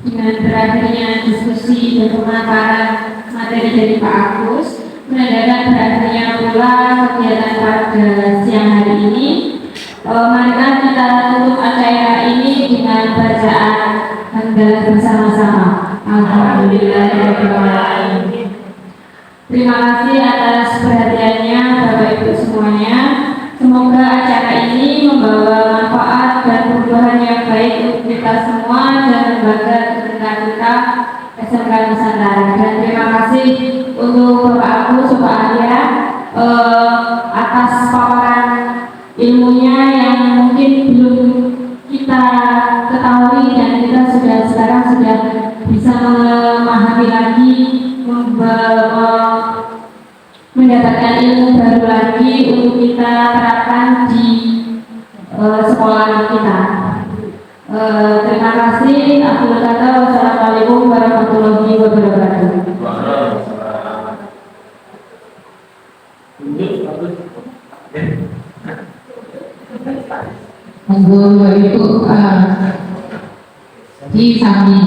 Dengan berakhirnya diskusi dan pemaparan materi dari Pak Agus, menandakan berakhirnya pula kegiatan pada siang hari ini. Marilah kita tutup acara ini dengan bacaan hamdalah bersama-sama. Alhamdulillahirobbilalamin. Terima kasih atas perhatiannya Bapak Ibu semuanya. Semoga acara ini membawa manfaat dan perubahan yang baik untuk kita semua dan lembaga kepentingan kita SMK Nusantara. Dan terima kasih untuk Bapak Agus, Bapak Arya atas paparan ilmunya yang mungkin belum kita ketahui dan kita sekarang sudah bisa memahami lagi, mendapatkan ilmu baru lagi untuk kita terapkan di sekolah anak kita. Terima kasih. Akhir kata, wassalamualaikum warahmatullahi wabarakatuh. Monggo Ibu di sami